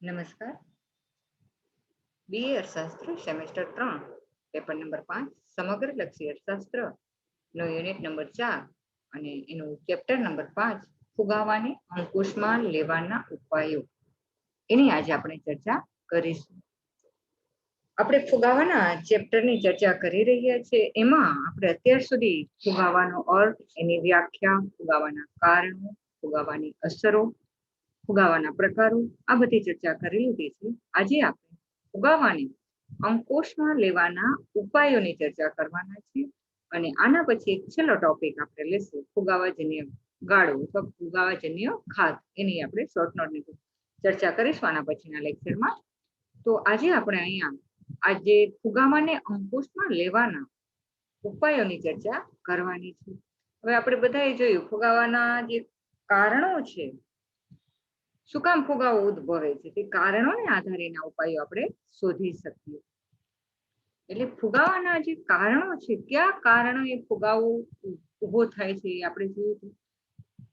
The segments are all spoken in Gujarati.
નમસ્કાર. બીએ અર્થશાસ્ત્ર સેમેસ્ટર 3 પેપર નંબર 5 સમગ્ર લક્ષી અર્થશાસ્ત્ર નો યુનિટ નંબર 4 અને એનું ચેપ્ટર નંબર 5 ફુગાવાને અંકુશમાં લેવાના ઉપાયો એની આજે આપણે ચર્ચા કરીશું. આપણે ફુગાવાના ચેપ્ટરની ચર્ચા કરી રહ્યા છીએ. એમાં આપણે અત્યાર સુધી ફુગાવાનો અર્થ, એની વ્યાખ્યા, ફુગાવાના કારણો, ફુગાવાની અસરો, ફુગાવાના પ્રકારો આ બધી ચર્ચા કરી લીધી છે. આજે આપણે ફુગાવાને અંકુશમાં લેવાના ઉપાયોની ચર્ચા કરવાના છે. અને આના પછી એક છેલ્લો ટોપિક આપણે લેશું, ફુગાવાજન્ય ગાળો અથવા ફુગાવાજન્ય ખાત. એની આપણે શોર્ટ નોટની ચર્ચા કરીશું આના પછીના લેક્ચરમાં. તો આજે આપણે અહીંયા આજે ફુગાવાને અંકુશમાં લેવાના ઉપાયોની ચર્ચા કરવાની છે. હવે આપણે બધાએ જોયું ફુગાવાના જે કારણો છે, શું કામ ફુગાવો ઉદ્ભવે છે, તે કારણોને આધારે એના ઉપાયો આપણે શોધી શકીએ. એટલે ફુગાવાના જે કારણો છે, કયા કારણો એ ફુગાવો ઉભો થાય છે, એ આપણે જોયું.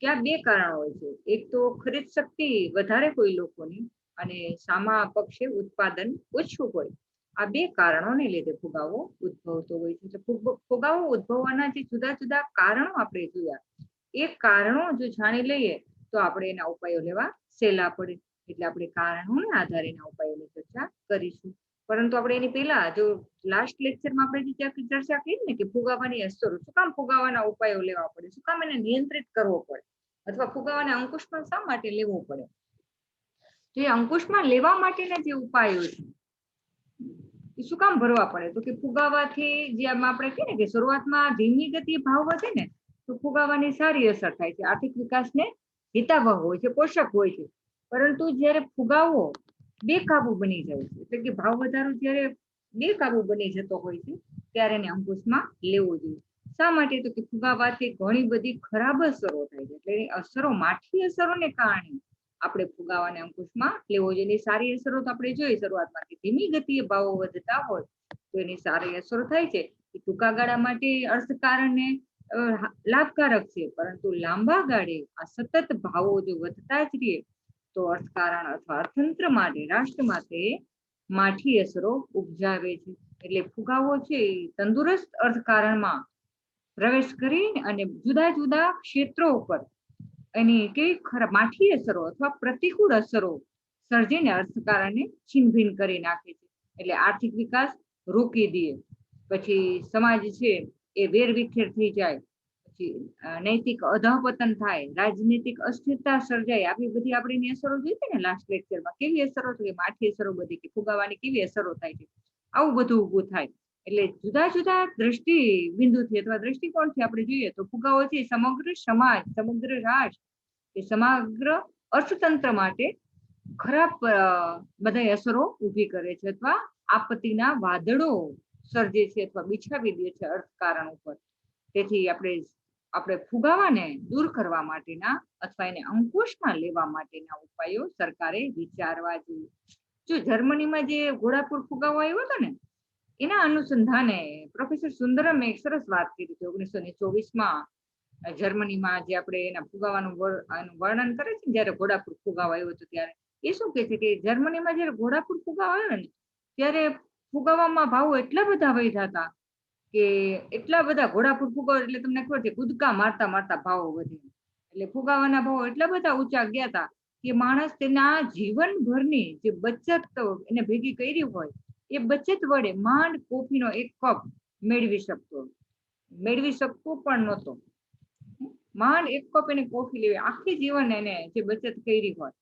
ક્યાં બે કારણો હોય છે. એક તો ખરીદ શક્તિ વધારે કોઈ લોકોની અને સામા પક્ષે ઉત્પાદન ઓછું હોય. આ બે કારણોને લીધે ફુગાવો ઉદ્ભવતો હોય છે. ફુગાવો ઉદ્ભવવાના જે જુદા જુદા કારણો આપણે જોયા, એ કારણો જો જાણી લઈએ તો આપણે એના ઉપાયો લેવા સહેલા પડે. એટલે આપણે કારણોને આધારે એના ઉપાયોની ચર્ચા કરીશું. પરંતુ આપણે એની પહેલા જો લાસ્ટ લેક્ચરમાં આપણે જે ચર્ચા કરી ને કે ફુગાવાની અસરો, શું કામ ફુગાવાના ઉપાયો લેવા પડે, શું કામ એને નિયંત્રિત કરવો પડે, અથવા ફુગાવાને અંકુશમાં શા માટે લેવો પડે. તો એ અંકુશમાં લેવા માટેના જે ઉપાયો છે એ શું કામ ભરવા પડે, તો કે ફુગાવાથી જે આપણે કહીએ ને કે શરૂઆતમાં ધીમી ગતિએ ભાવ વધે ને તો ફુગાવાની સારી અસર થાય છે, આર્થિક વિકાસને હિતાવહ હોય છે, પોષક હોય છે. પરંતુ જ્યારે ફુગાવો બેકાબુ બની જાય છે, એટલે કે ભાવ વધારો જ્યારે બેકાબુ બની જતો હોય છે, ત્યારે એને અંકુશમાં લેવો જોઈએ. શા માટે, તો કે ફુગાવાથી ઘણી બધી ખરાબ અસરો થાય છે. એટલે એની અસરો, માઠી અસરોને કારણે આપણે ફુગાવાને અંકુશમાં લેવો જોઈએ. એની સારી અસરો તો આપણે જોઈ શરૂઆતમાં કે ધીમી ગતિએ ભાવો વધતા હોય તો એની સારી અસરો થાય છે. એ ટૂંકા ગાળા માટે અર્થકારણને લાભકારક છે, પરંતુ લાંબા ગાળે આ સતત ભાવો જો વધતા જ રહે તો અર્થકારણ અથવા અર્થતંત્ર માટે, રાષ્ટ્ર માટે માઠી અસરો ઉપજાવે છે. એટલે ફુગાવો છે એ તંદુરસ્ત અર્થકારણમાં પ્રવેશ કરીને અને જુદા જુદા ક્ષેત્રો ઉપર એની કેવી ખરાબ માઠી અસરો અથવા પ્રતિકૂળ અસરો સર્જીને અર્થકારણને છીનભીન કરી નાખે છે. એટલે આર્થિક વિકાસ રોકી દે, પછી સમાજ છે એ વેરવિખેર થઈ જાય, પછી નૈતિક અધઃપતન થાય, રાજનીતિક અસ્થિરતા સર્જાય. આવી બધી આપણે એની અસરો જોઈ ને લાસ્ટ લેક્ચરમાં, કેવી અસરો છે, માઠી અસરો બધી, કે ફુગાવાની કેવી અસરો થાય છે, આવું બધું ઊભું થાય. એટલે જુદા જુદા દ્રષ્ટિ બિંદુથી અથવા દ્રષ્ટિકોણથી આપણે જોઈએ તો ફુગાવો છે સમગ્ર સમાજ, સમગ્ર રાષ્ટ્ર, એ સમગ્ર અર્થતંત્ર માટે ખરાબ બધા અસરો ઊભી કરે છે, અથવા આપત્તિના વાદળો સર્જે છે અથવા બિછાવી દે છે અર્થકારણ ઉપર. તેથી આપણે ફુગાવાને દૂર કરવા માટેના અથવા એને અંકુશમાં લેવા માટેના ઉપાયો સરકારે વિચારવા જોઈએ. જો જર્મનીમાં જે ઘોડાપુર ફુગાવો આવ્યો હતો ને, એના અનુસંધાને પ્રોફેસર સુંદરમે એક સરસ વાત કરી હતી. 1924માં જર્મનીમાં જે આપણે એના ફુગાવાનું વર્ણન કરે છે, જયારે ઘોડાપુર ફુગાવો આવ્યો હતો ત્યારે એ શું કે છે કે જર્મનીમાં જયારે ઘોડાપુર ફુગાવો આવ્યો ને ત્યારે ફુગાવામાં ભાવો એટલા બધા વધ્યા હતા કે એટલા બધા ઘોડાપુર ફુગાવો એટલે તમને ખબર છે કૂદકા મારતા મારતા ભાવો વધે. એટલે ફુગાવાના ભાવો એટલા બધા ઊંચા ગયા હતા કે માણસ તેના જીવનભરની જે બચત એને ભેગી કરી હોય એ બચત વડે માંડ કોફીનો એક કપ મેળવી શકતો પણ નહોતો. માંડ એક કપ એને કોફી લેવી, આખી જીવન એને જે બચત કરી હોય,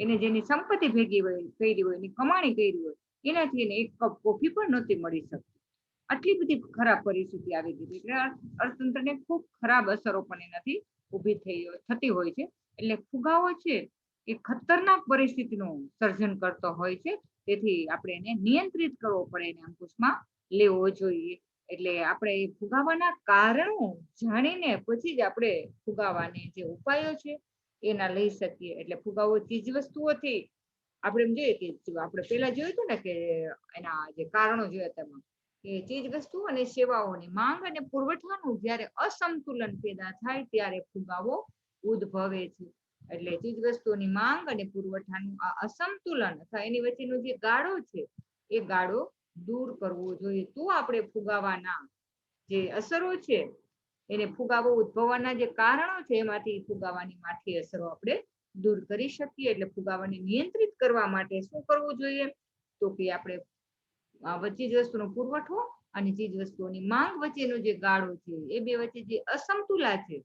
એને જેની સંપત્તિ ભેગી કરી હોય, એની કમાણી કરી હોય, એનાથી એને એક કપ કોફી પણ નહોતી મળી શકતી. આટલી બધી ખરાબ પરિસ્થિતિ આવી ગઈ. એટલે અર્થતંત્રને ખૂબ ખરાબ અસરો પણ એનાથી ઊભી થતી હોય છે. એટલે ફુગાવો છે એ ખતરનાક પરિસ્થિતિનું સર્જન કરતો હોય છે. તેથી આપણે એને નિયંત્રિત કરવો પડે, એને અંકુશમાં લેવો જોઈએ. એટલે આપણે ફુગાવાના કારણો જાણીને પછી જ આપણે ફુગાવાને જે ઉપાયો છે એના લઈ શકીએ. એટલે ફુગાવો ચીજ વસ્તુઓથી આપણે એમ જોઈએ કે આપણે પેલા જોયું હતું ને કે એના જે કારણો જોયા તેમાં કે ચીજ વસ્તુ અને સેવાઓની માંગ અને પુરવઠાનું જ્યારે અસંતુલન પેદા થાય ત્યારે ફુગાવો ઉદ્ભવે છે. એટલે ચીજ વસ્તુઓની માંગ અને પુરવઠાનું આ અસમતુલન અથવા એની વચ્ચેનો જે ગાળો છે એ ગાળો દૂર કરવો જોઈએ. તો આપણે ફુગાવાના જે અસરો છે એને ફુગાવો ઉદ્ભવવાના જે કારણો છે એમાંથી ફુગાવાની માઠી અસરો આપણે દૂર કરી શકીએ. એટલે ફુગાવાને નિયંત્રિત કરવા માટે શું કરવું જોઈએ? તો કે આપણે ચીજ વસ્તુનો પુરવઠો અને ચીજ વસ્તુઓની માંગ વચ્ચેનો જે ગાળો છે એ બે વચ્ચે જે અસમતુલા છે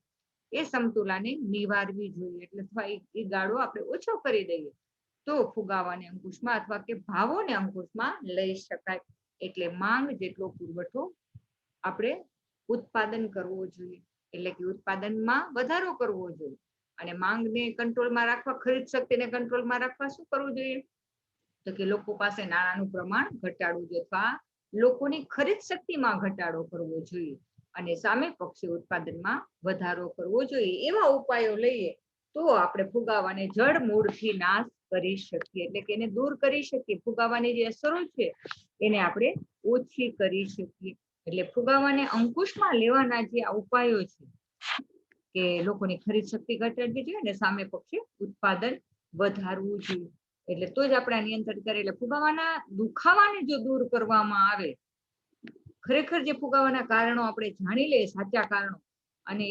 એ સમતુલાને નિવારવી જોઈએ. એટલે એ ગાળો આપણે ઓછો કરી દઈએ તો ફુગાવાને અંકુશમાં અથવા કે ભાવોને અંકુશમાં લઈ શકાય. એટલે માંગ જેટલો પુરવઠો આપણે ઉત્પાદન કરવો જોઈએ. એટલે કે ઉત્પાદનમાં વધારો કરવો જોઈએ અને માંગને કંટ્રોલમાં રાખવા, ખરીદ શક્તિને કંટ્રોલમાં રાખવા શું કરવું જોઈએ? તો કે લોકો પાસે નાણાંનું પ્રમાણ ઘટાડવું જોઈએ અથવા લોકોની ખરીદ શક્તિમાં ઘટાડો કરવો જોઈએ અને સામે પક્ષે ઉત્પાદનમાં વધારો કરવો જોઈએ. એવા ઉપાયો લઈએ તો આપણે ફુગાવાને જડ મૂળથી નાશ કરી શકીએ. એટલે કે એને દૂર કરી શકીએ. ફુગાવાની જે અસરો છે એને આપણે ઓછી કરી શકીએ. એટલે ફુગાવાને અંકુશમાં લેવાના જે આ ઉપાયો છે કે લોકોની ખરીદ શક્તિ ઘટાડવી જોઈએ અને સામે પક્ષે ઉત્પાદન વધારવું જોઈએ. એટલે તો જ આપણે નિયંત્રણ કરીએ. એટલે ફુગાવાના દુખાવાને જો દૂર કરવામાં આવે, ખરેખર જે ફુગાવાના કારણો આપણે જાણી લઈએ, સાચા કારણો, અને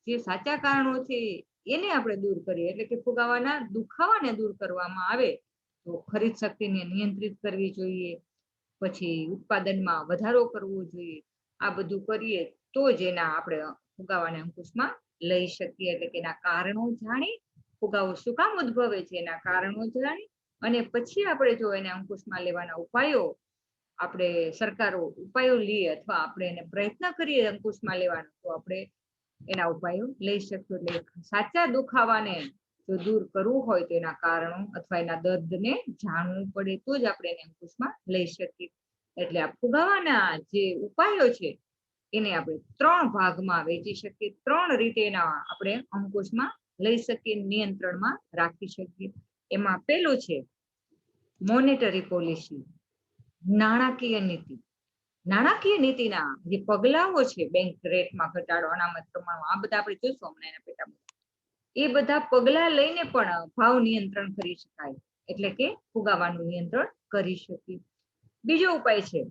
જે સાચા કારણો છે એને આપણે દૂર કરીએ, એટલે કે ફુગાવાના દુખાવાને દૂર કરવામાં આવે તો ખરીદ શક્તિને નિયંત્રિત કરવી જોઈએ, પછી ઉત્પાદનમાં વધારો કરવો જોઈએ. આ બધું કરીએ તો જ એના આપણે ફુગાવાને અંકુશમાં લઈ શકીએ. એટલે કે એના કારણો જાણી, ફુગાવો શું કામ ઉદ્ભવે છે એના કારણો જાણી અને પછી આપણે જો એને અંકુશમાં લેવાના ઉપાયો આપણે સરકારો ઉપાયો લઈએ અથવા આપણે એને પ્રયત્ન કરીએ અંકુશમાં લેવાનો તો આપણે એના ઉપાયો લઈ શકીએ. એટલે સાચા દુખાવાને જો દૂર કરવું હોય તો એના કારણો અથવા એના દર્દને જાણવું પડે તો જ આપણે એને અંકુશમાં લઈ શકીએ. એટલે આ ફુગાવાના જે ઉપાયો છે એને આપણે 3 ભાગમાં વહેંચી શકીએ. 3 રીતે એના આપણે અંકુશમાં લઈ શકીએ, નિયંત્રણમાં રાખી શકીએ. એમાં પેલું છે મોનેટરી પોલિસી, નાણાકીય નીતિ. નાણાકીય નીતિના જે પગલાઓ છે, બેંક રેટમાં ઘટાડો, અનામત પ્રમાણમાં, આ બધા આપણે જોઈશું હમણાં એના પેટામાં. એ બધા પગલા લઈને પણ ભાવ નિયંત્રણ કરી શકાય. એટલે કે ફુગાવાનું નિયંત્રણ કરી શકીએ. બીજો ઉપાય છે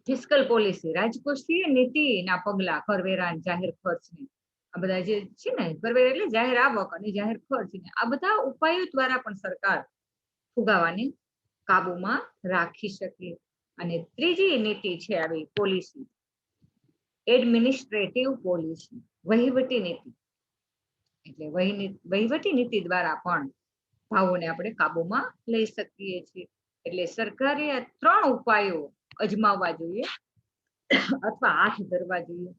ફિસ્કલ પોલિસી, રાજકોષીય નીતિના પગલા, કરવેરા, જાહેર ખર્ચને, આ બધા જે છે ને, કરવેરા એટલે જાહેર આવક અને જાહેર ખર્ચ, આ બધા ઉપાયો દ્વારા પણ સરકાર ફુગાવાને કાબુમાં રાખી શકે. અને ત્રીજી નીતિ છે આવી પોલિસી એડમિનિસ્ટ્રેટિવ પોલિસી, વહીવટી નીતિ. એટલે વહીવટી નીતિ દ્વારા પણ ભાવોને આપણે કાબુમાં લઈ શકીએ છીએ. એટલે સરકારે આ 3 ઉપાયો અજમાવવા જોઈએ અથવા હાથ ધરવા જોઈએ.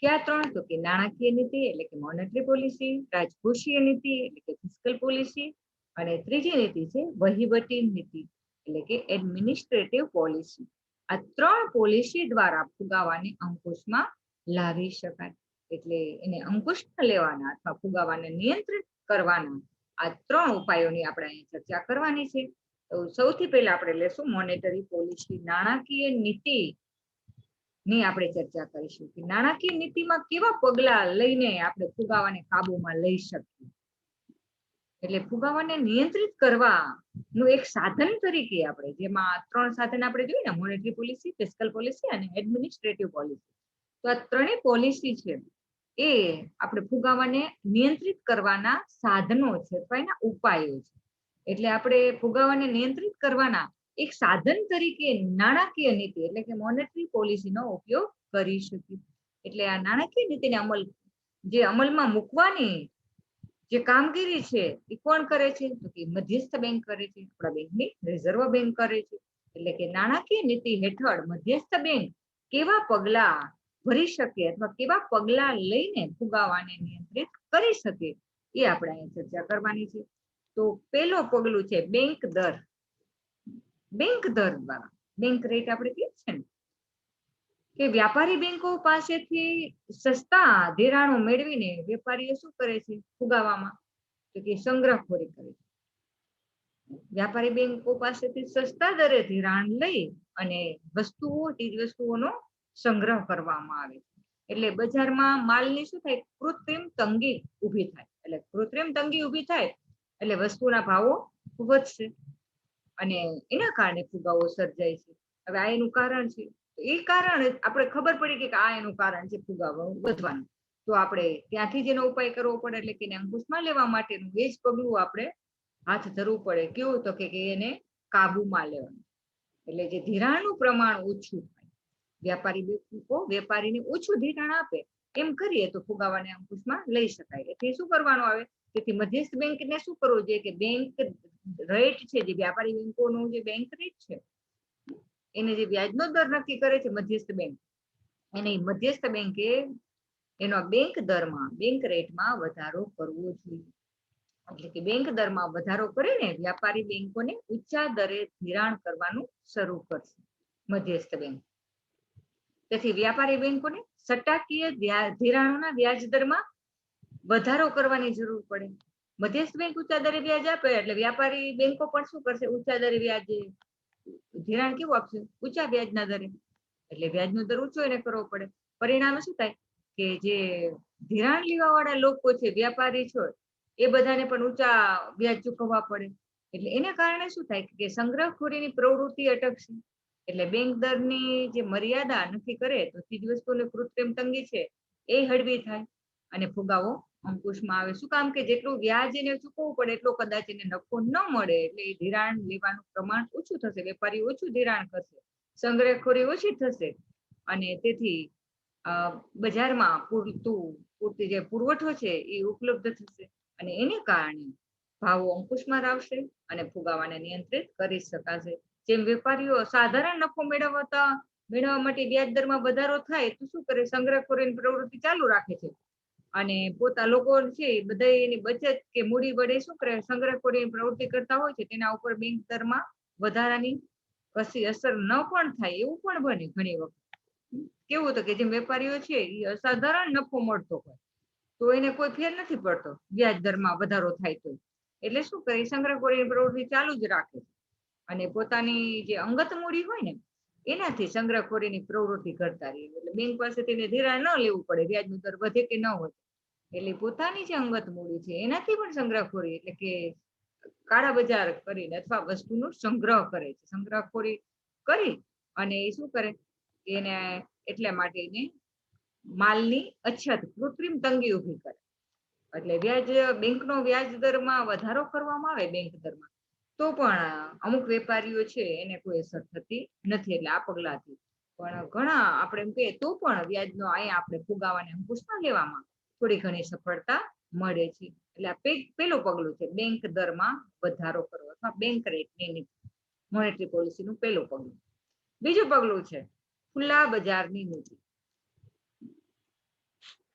ક્યાં 3? તો કે નાણાકીય નીતિ એટલે કે મોનેટરી પોલિસી, રાજકોષીય નીતિ એટલે કે ફિસ્કલ પોલિસી અને ત્રીજી નીતિ છે વહીવટી નીતિ એટલે કે એડમિનિસ્ટ્રેટિવ પોલિસી. આ 3 પોલિસી દ્વારા ફુગાવાને અંકુશમાં લાવી શકાય. એટલે એને અંકુશમાં લેવાના અથવા ફુગાવાને નિયંત્રિત કરવાના આ 3 ઉપાયોની આપણે અહીં ચર્ચા કરવાની છે. તો સૌથી પહેલા આપણે લેશું મોનેટરી પોલિસી, નાણાકીય નીતિ ની આપણે ચર્ચા કરીશું કે નાણાકીય નીતિમાં કેવા પગલા લઈને આપણે ફુગાવાને કાબુમાં લઈ શકીએ. એટલે ફુગાવાને નિયંત્રિત કરવાનું એક સાધન તરીકે આપણે જેમાં 3 સાધન આપણે જોઈએ ને, મોનેટરી પોલિસી, ફિસ્કલ પોલિસી અને એડમિનિસ્ટ્રેટિવ પોલિસી. તો આ 3 પોલિસી છે એ આપણે ફુગાવાને નિયંત્રિત કરવાના સાધનો છે અથવા એના ઉપાયો છે. એટલે આપણે ફુગાવાને નિયંત્રિત કરવાના એક સાધન તરીકે નાણાકીય નીતિ એટલે કે મોનેટરી પોલિસીનો ઉપયોગ કરી શકીએ. એટલે આ નાણાકીય નીતિને અમલમાં મૂકવાની જે કામગીરી છે એ કોણ કરે છે? તો કે મધ્યસ્થ બેંક કરે છે, આપણા બેંકની રિઝર્વ બેંક કરે છે. એટલે કે નાણાકીય નીતિ હેઠળ મધ્યસ્થ બેંક કેવા પગલા ભરી શકે અથવા કેવા પગલા લઈને ફુગાવાને નિયંત્રિત કરી શકે એ આપણે અહીં ચર્ચા કરવાની છે. તો પેલો પગલું છે બેંક દર. બેંક દર દ્વારા, બેંક રેટ આપણે કહીએ છીએ ને, કે વ્યાપારી બેંકો પાસેથી સસ્તા ધિરાણો મેળવીને વેપારીઓ શું કરે છે ફુગાવામાં? તો કે સંગ્રહખોરી કરે છે. વ્યાપારી બેંકો પાસેથી સસ્તા દરે ધિરાણ લઈ અને ચીજ વસ્તુઓનો સંગ્રહ કરવામાં આવે છે. એટલે બજારમાં માલની શું થાય? કૃત્રિમ તંગી ઊભી થાય. એટલે કૃત્રિમ તંગી ઊભી થાય એટલે વસ્તુના ભાવો વધશે અને એના કારણે ફુગાવો સર્જાય છે. હવે આ એનું કારણ છે. એ કારણ આપણે ખબર પડી કે આ એનું કારણ છે ફુગાવો વધવાનું. તો આપણે ત્યાંથી જ એનો ઉપાય કરવો પડે, એટલે કે એને અંકુશમાં લેવા માટેનું એ જ પગલું આપણે હાથ ધરવું પડે. કેવું તો કે એને કાબુમાં લેવાનું. એટલે જે ધિરાણનું પ્રમાણ ઓછું થાય, વેપારીને ઓછું ધિરાણ આપે એમ કરીએ તો ફુગાવાને અંકુશમાં લઈ શકાય. એટલે શું કરવાનું આવે? તેથી મધ્યસ્થ બેંકને શું કરવું જોઈએ કે બેંક રેટ છે, જે વ્યાપારી બેંકોનું જે બેંક રેટ છે, એને જે વ્યાજનો દર નક્કી કરે છે મધ્યસ્થ બેંક, એને મધ્યસ્થ બેંકે એનો બેંક દરમાં, બેંક રેટમાં વધારો કરવો જોઈએ. એટલે કે બેંક દરમાં વધારો કરીને વ્યાપારી બેંકોને ઊંચા દરે ધિરાણ કરવાનું શરૂ કરશે મધ્યસ્થ બેંક. તેથી વ્યાપારી બેંકોને સટ્ટાકીય ધિરાણોના વ્યાજ દરમાં વધારો કરવાની જરૂર પડે. મધ્યસ્થ બેંક ઊંચા દરે વ્યાજ આપે એટલે વ્યાપારી બેંકો પણ શું કરશે? ઊંચા દરે વ્યાજ ધિરાણ કેવું આપશે? ઊંચા વ્યાજના દરે. એટલે વ્યાજનો દર ઊંચો એને કરવો પડે. પરિણામે શું થાય કે જે ધિરાણ લેવા વાળા લોકો છે, વ્યાપારી છે, એ બધાને પણ ઊંચા વ્યાજ ચૂકવવા પડે. એટલે એને કારણે શું થાય કે સંગ્રહખોરીની પ્રવૃત્તિ અટકશે. એટલે બેંક દરની જે મર્યાદા નક્કી કરે તો ચીજ વસ્તુની કૃત્રિમ તંગી છે એ હળવી થાય અને ફુગાવો અંકુશમાં આવે. શું કામ? કે જેટલું વ્યાજ એને ચૂકવવું પડે એટલો કદાચ એને નફો ન મળે, એટલે એ ધિરાણ લેવાનું પ્રમાણ ઓછું થશે. વેપારી ઓછું ધિરાણ કરશે, સંગ્રહખોરી ઓછી થશે અને તેથી બજારમાં પૂરતી જે પુરવઠો છે એ ઉપલબ્ધ થશે અને એને કારણે ભાવો અંકુશમાં આવશે અને ફુગાવાને નિયંત્રિત કરી શકાશે. જેમ વેપારીઓ સાધારણ નફો મેળવવા માટે વ્યાજ દરમાં વધારો થાય તો શું કરે? સંગ્રહખોરીની પ્રવૃત્તિ ચાલુ રાખે છે અને લોકો છે બધા એની બચત કે મૂડી વડે શું કરે? સંગ્રહખોરીની પ્રવૃત્તિ કરતા હોય છે. તેના ઉપર બેંક દરમાં વધારાની કશી અસર ન પણ થાય એવું પણ બને ઘણી વખત. કેવું તો કે જે વેપારીઓ છે એ અસાધારણ નફો મળતો હોય તો એને કોઈ ફેર નથી પડતો વ્યાજ દરમાં વધારો થાય તો. એટલે શું કરે? સંગ્રહખોરીની પ્રવૃત્તિ ચાલુ જ રાખે અને પોતાની જે અંગત મૂડી હોય ને એનાથી સંગ્રહખોરીની પ્રવૃત્તિ કરતા રહે. એટલે બેંક પાસેથી એને ધિરાણ ન લેવું પડે, વ્યાજનો દર વધે કે ન વધે. એટલે પોતાની જે અંગત મૂડી છે એનાથી પણ સંગ્રહખોરી એટલે કે કાળા બજાર કરીને અથવા વસ્તુનો સંગ્રહ કરે છે. સંગ્રહખોરી કરી અને એ શું કરે? એને એટલા માટે એને માલની અછત, કૃત્રિમ તંગી ઊભી કરે. એટલે બેંકનો વ્યાજ દરમાં વધારો કરવામાં આવે બેંક દરમાં તો પણ અમુક વેપારીઓ છે એને કોઈ અસર થતી નથી. એટલે આ પગલાથી પણ ઘણા આપણે એમ કહીએ તો પણ વ્યાજનો અહીંયા આપણે ફુગાવાને અંકુશમાં લેવામાં થોડી ઘણી સફળતા મળે છે. એટલે આ પેલું પગલું છે, બેંક દરમાં વધારો કરવો અથવા બેંક રેટની નીતિ, મોનેટરી પોલિસીનું પેલું પગલું. બીજું પગલું છે ખુલ્લા બજારની નીતિ.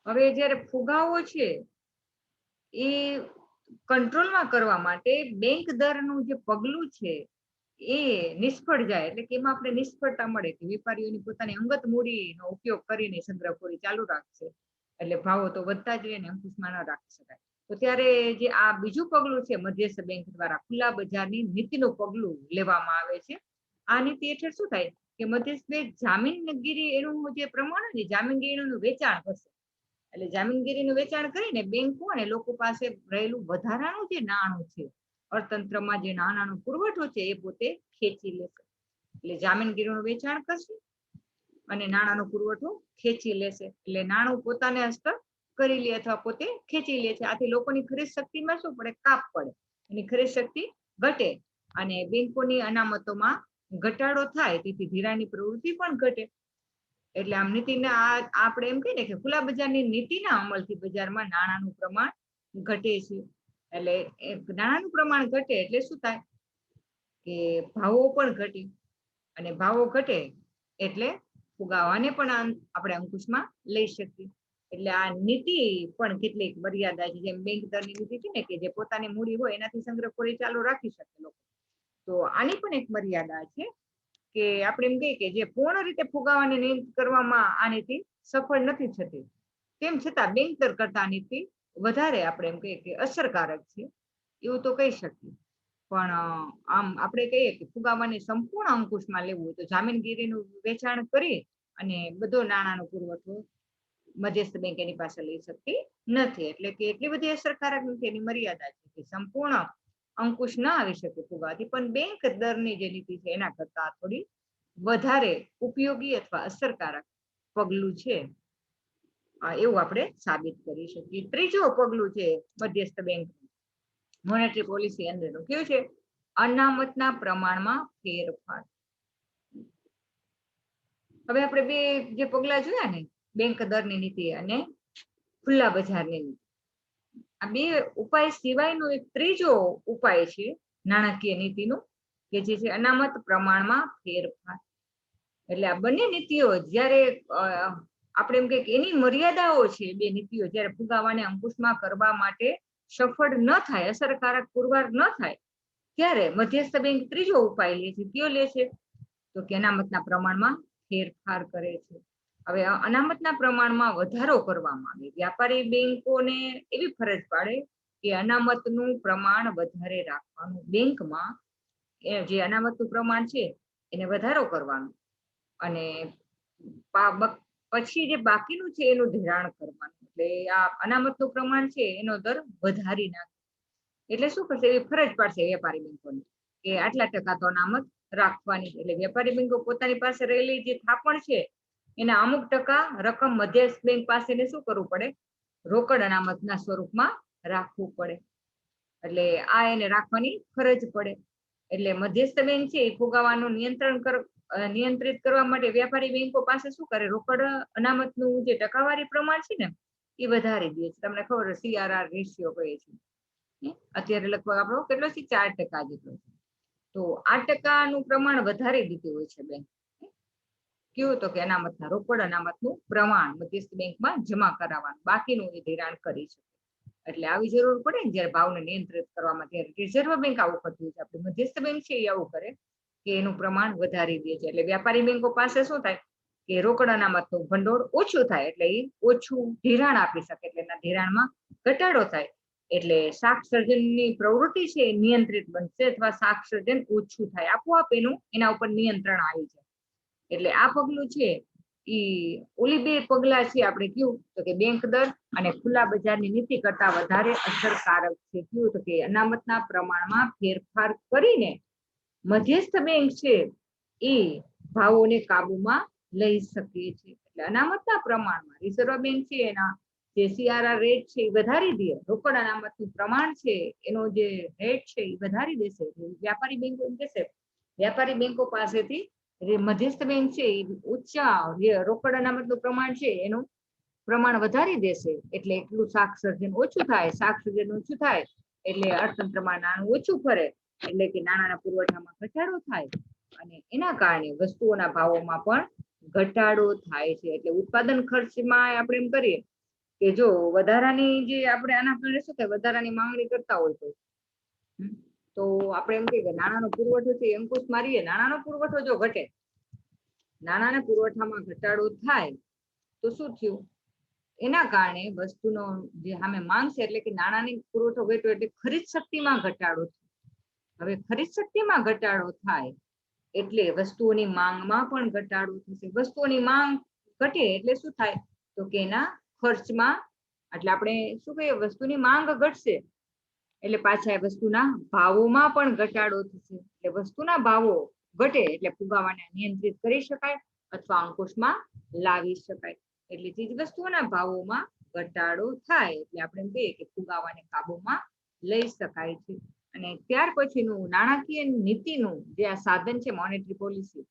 હવે જ્યારે ફુગાવો છે એ કંટ્રોલમાં કરવા માટે બેંક દરનું જે પગલું છે એ નિષ્ફળ જાય, એટલે કે એમાં આપણે નિષ્ફળતા મળે કે વેપારીઓની પોતાની અંગત મૂડીનો ઉપયોગ કરીને સંગ્રહખોરી ચાલુ રાખશે એટલે ભાવો તો વધતા જ રહે ને અંકુશમાં ન રાખી શકાય. તો ત્યારે જે આ બીજું પગલું છે મધ્યસ્થ બેંક દ્વારા ખુલ્લા બજારની નીતિનું પગલું લેવામાં આવે છે. આ નીતિ હેઠળ શું થાય કે મધ્યસ્થ બેંક જામીનગીરી એનું જે પ્રમાણ છે જામીનગીરીનું વેચાણ કરશે. એટલે જામીનગીરીનું વેચાણ કરીને બેંકો અને લોકો પાસે રહેલું વધારાનું જે નાણું છે, અર્થતંત્રમાં જે નાણાંનો પુરવઠો છે એ પોતે ખેંચી લેશે. એટલે જામીનગીરીનું વેચાણ કરશે અને નાણાંનો પુરવઠો ખેંચી લેશે. એટલે નાણું પોતાને હસ્તક કરી લે અથવા પોતે ખેંચી લે છે. આથી લોકોની ખરીદ શક્તિમાં શું પડે? કાપ પડે. એની ખરીદ શક્તિ ઘટે અને બેંકોની અનામતોમાં ઘટાડો થાય, તેથી ધિરાણની પ્રવૃત્તિ પણ ઘટે. એટલે આમ નીતિના આપણે એમ કહીએ કે ખુલ્લા બજારની નીતિના અમલથી બજારમાં નાણાંનું પ્રમાણ ઘટે છે. એટલે નાણાંનું પ્રમાણ ઘટે એટલે શું થાય કે ભાવો પણ ઘટે અને ભાવો ઘટે એટલે ફુગાવાને પણ આપણે અંકુશમાં લઈ શકીએ. એટલે આ નીતિ પણ કેટલીક મર્યાદા છે, જેમ બેંક દરની નીતિ છે ને કે જે પોતાની મૂડી હોય એનાથી સંગ્રહખોરી ચાલુ રાખી શકે લોકો. તો આની પણ એક મર્યાદા છે કે આપણે એમ કહીએ કે જે પૂર્ણ રીતે ફુગાવાને નિયંત્રિત કરવામાં આ નીતિ સફળ નથી થતી, તેમ છતાં બેંક દર કરતા નીતિ વધારે આપણે એમ કહીએ કે અસરકારક છે એવું તો કહી શકીએ. પણ આમ આપણે કહીએ કે ફુગાવાને સંપૂર્ણ અંકુશમાં લેવું હોય તો જામીનગીરીનું વેચાણ કરી અને બધો નાણાંનો પુરવઠો મધ્યસ્થ બેંક એની પાસે લઈ શકતી નથી. એટલે કે એટલી બધી અસરકારક નથી, એની મર્યાદા છે કે સંપૂર્ણ અંકુશ ન આવી શકે ફુગાવાથી, પણ બેંક દરની જે નીતિ છે એના કરતા થોડી વધારે ઉપયોગી અથવા અસરકારક પગલું છે, એવું આપણે સાબિત કરી શકીએ. ત્રીજો પગલું છે મધ્યસ્થ બેંક મોનેટરી પોલિસી અંદરનું, કેવું છે? અનામતના પ્રમાણમાં ફેરફાર. હવે આપણે બે જે પગલા જોયા ને, બેંક દરની નીતિ અને ખુલ્લા બજારની નીતિ, આ બે ઉપાય સિવાયનો એક ત્રીજો ઉપાય છે નાણાકીય નીતિનો, કે જે છે અનામત પ્રમાણમાં ફેરફાર. એટલે આ બંને નીતિઓ જ્યારે આપણે એમ કે એની મર્યાદાઓ છે, બે નીતિઓ જ્યારે ફુગાવાને અંકુશમાં કરવા માટે સફળ ન થાય, અસરકારક પુરવાર ન થાય, ત્યારે મધ્યસ્થ બેંક ત્રીજો ઉપાય લે છે. કયો લે છે? તો કે અનામતના પ્રમાણમાં ફેરફાર કરે છે. હવે અનામતના પ્રમાણમાં વધારો કરવામાં આવે, વ્યાપારી બેંકોને એવી ફરજ પાડે કે અનામતનું પ્રમાણ વધારે રાખવાનું, બેંકમાં જે અનામતનું પ્રમાણ છે એને વધારો કરવાનો, અને પછી જે બાકીનું છે એનું ધિરાણ કરવાનું. એટલે આ અનામતનું પ્રમાણ છે એનો દર વધારી નાખે. એટલે શું કરશે? એવી ફરજ પાડશે વેપારી બેંકોને કે આટલા ટકા તો અનામત રાખવાની. એટલે વેપારી બેંકો પોતાની પાસે રહેલી જે થાપણ છે એના અમુક ટકા રકમ મધ્યસ્થ બેંક પાસે શું કરવું પડે? રોકડ અનામતના સ્વરૂપમાં રાખવું પડે. એટલે આ એને રાખવાની ફરજ પડે. એટલે મધ્યસ્થ બેંક છે એ ફુગાવાનું નિયંત્રિત કરવા માટે વેપારી બેંકો પાસે શું કરે? રોકડ અનામતનું જે ટકાવારી પ્રમાણ છે ને એ વધારી દે છે. તમને ખબર CRR રેશિયો કહે છે, અત્યારે લગભગ આપણો કેટલો છે? 4% જેટલો છે. તો 8%નું પ્રમાણ વધારી દીધું હોય છે બેંક. કેવું? તો કે અનામતના રોકડ અનામતનું પ્રમાણ મધ્યસ્થ બેંકમાં જમા કરાવવાનું, બાકીનું એ ધિરાણ કરી શકે. એટલે આવી જરૂર પડે ને જ્યારે ભાવને નિયંત્રિત કરવામાં, ત્યારે રિઝર્વ બેંક આવું કરતી હોય છે. આપણે મધ્યસ્થ બેંક છે એ આવું કરે કે એનું પ્રમાણ વધારી દે છે. એટલે વ્યાપારી બેંકો પાસે શું થાય કે રોકડ અનામતનું ભંડોળ ઓછું થાય, એટલે એ ઓછું ધિરાણ આપી શકે, એટલે એના ધિરાણમાં ઘટાડો થાય. એટલે શાક સર્જનની પ્રવૃત્તિ છે એ નિયંત્રિત બનશે, અથવા શાક સર્જન ઓછું થાય, આપોઆપ એનું એના ઉપર નિયંત્રણ આવી જાય. એટલે આ પગલું છે ઈ ઓલી બે પગલા છે આપણે કયું તો કે બેંક દર અને ખુલ્લા બજારની નીતિ કરતા વધારે અસરકારક છે. કયું તો કે અનામતના પ્રમાણમાં ફેરફાર કરીને મધ્યસ્થ બેંક છે એ ભાવોને કાબુમાં લઈ શકે છે. એટલે અનામતના પ્રમાણમાં રિઝર્વ બેંક છે એના જે CRR રેટ છે એ વધારી દે, રોકડ અનામતનું પ્રમાણ છે એનો જે રેટ છે એ વધારી દેશે. વ્યાપારી બેંકો એમ કહેશે, વ્યાપારી બેંકો પાસેથી મધ્યસ્થ બેંક છે એ ઊંચા રોકડ અનામતનું પ્રમાણ છે એનું પ્રમાણ વધારી દેશે, એટલે એટલું શાક સર્જન ઓછું થાય. શાક સર્જન ઓછું થાય એટલે અર્થતંત્રમાં નાણું ઓછું ફરે, એટલે કે નાણાંના પુરવઠામાં ઘટાડો થાય, અને એના કારણે વસ્તુઓના ભાવોમાં પણ ઘટાડો થાય છે. એટલે ઉત્પાદન ખર્ચમાં આપણે એમ કરીએ કે જો વધારાની જે આપણે આના કારણે શું થાય, વધારાની માંગણી કરતા હોય તો આપણે એમ કહીએ કે નાણાંનો પુરવઠો છે અંકુશ મારીએ, નાણાંનો પુરવઠો જો ઘટે, નાણાંના પુરવઠામાં ઘટાડો થાય તો શું થયું? એના કારણે વસ્તુનો જે સામે માંગ છે, એટલે કે નાણાંની પુરવઠો ઘટ્યો એટલે ખરીદ શક્તિમાં ઘટાડો થયો. હવે ખરીદ શક્તિમાં ઘટાડો થાય એટલે વસ્તુઓની માંગમાં પણ ઘટાડો થશે. વસ્તુઓની માંગ ઘટે એટલે શું થાય તો કે એના ખર્ચમાં, એટલે આપણે શું કહીએ, વસ્તુની માંગ ઘટશે એટલે પાછા વસ્તુના ભાવોમાં પણ ઘટાડો થશે. એટલે વસ્તુના ભાવો ઘટે એટલે ફુગાવાને નિયંત્રિત કરી શકાય અથવા અંકુશમાં લાવી શકાય. એટલે ચીજ વસ્તુઓના ભાવોમાં ઘટાડો થાય એટલે આપણે કહીએ કે ફુગાવાને કાબુમાં લઈ શકાય છે. અને ત્યાર પછીનું નાણાકીય નીતિનું જે આ સાધન છે મોનેટરી પોલિસી,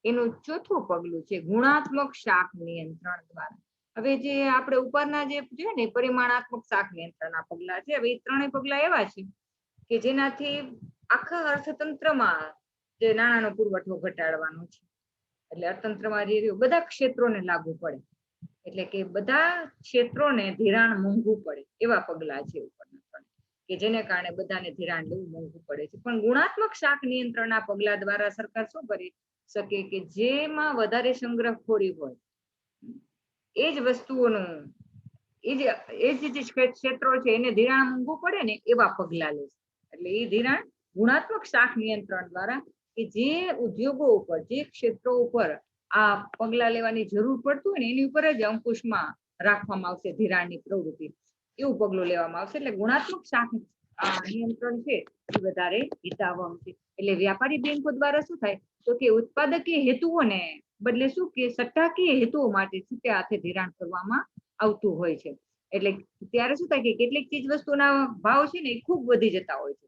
એનું ચોથું પગલું છે ગુણાત્મક શાક નિયંત્રણ દ્વારા. હવે જે આપણે ઉપરના જે છે ને પરિમાણાત્મક શાક નિયંત્રણના પગલા છે, હવે એ ત્રણેય પગલા એવા છે કે જેનાથી આખા અર્થતંત્રમાં જે નાણાંનો પુરવઠો ઘટાડવાનો છે. એટલે અર્થતંત્રમાં જે બધા ક્ષેત્રોને લાગુ પડે, એટલે કે બધા ક્ષેત્રોને ધિરાણ મોંઘું પડે એવા પગલા છે ઉપરના ત્રણ, કે જેને કારણે બધાને ધિરાણ લેવું મોંઘું પડે છે. પણ ગુણાત્મક શાક નિયંત્રણના પગલા દ્વારા સરકાર શું કરી શકે કે જેમાં વધારે સંગ્રહખોરી હોય એ જ વસ્તુઓનું એ જે ક્ષેત્રો છે એને ધિરાણ મોંઘું પડે ને એવા પગલા લે છે. એટલે એ ધિરાણ ગુણાત્મક શાક નિયંત્રણ દ્વારા, કે જે ઉદ્યોગો ઉપર, જે ક્ષેત્રો ઉપર આ પગલા લેવાની જરૂર પડતું હોય ને એની ઉપર જ અંકુશમાં રાખવામાં આવશે ધિરાણની પ્રવૃત્તિ, એવું પગલું લેવામાં આવશે. એટલે ગુણાત્મક શાખ નિયંત્રણ છે એ વધારે હિતાવહ છે. એટલે વ્યાપારી બેંકો દ્વારા શું થાય તો કે ઉત્પાદકીય હેતુઓને બદલે શું કે સટ્ટાકીય હેતુઓ માટે છૂટે હાથે ધિરાણ કરવામાં આવતું હોય છે. એટલે ત્યારે શું થાય કે કેટલીક ચીજ વસ્તુના ભાવ છે ને એ ખૂબ વધી જતા હોય છે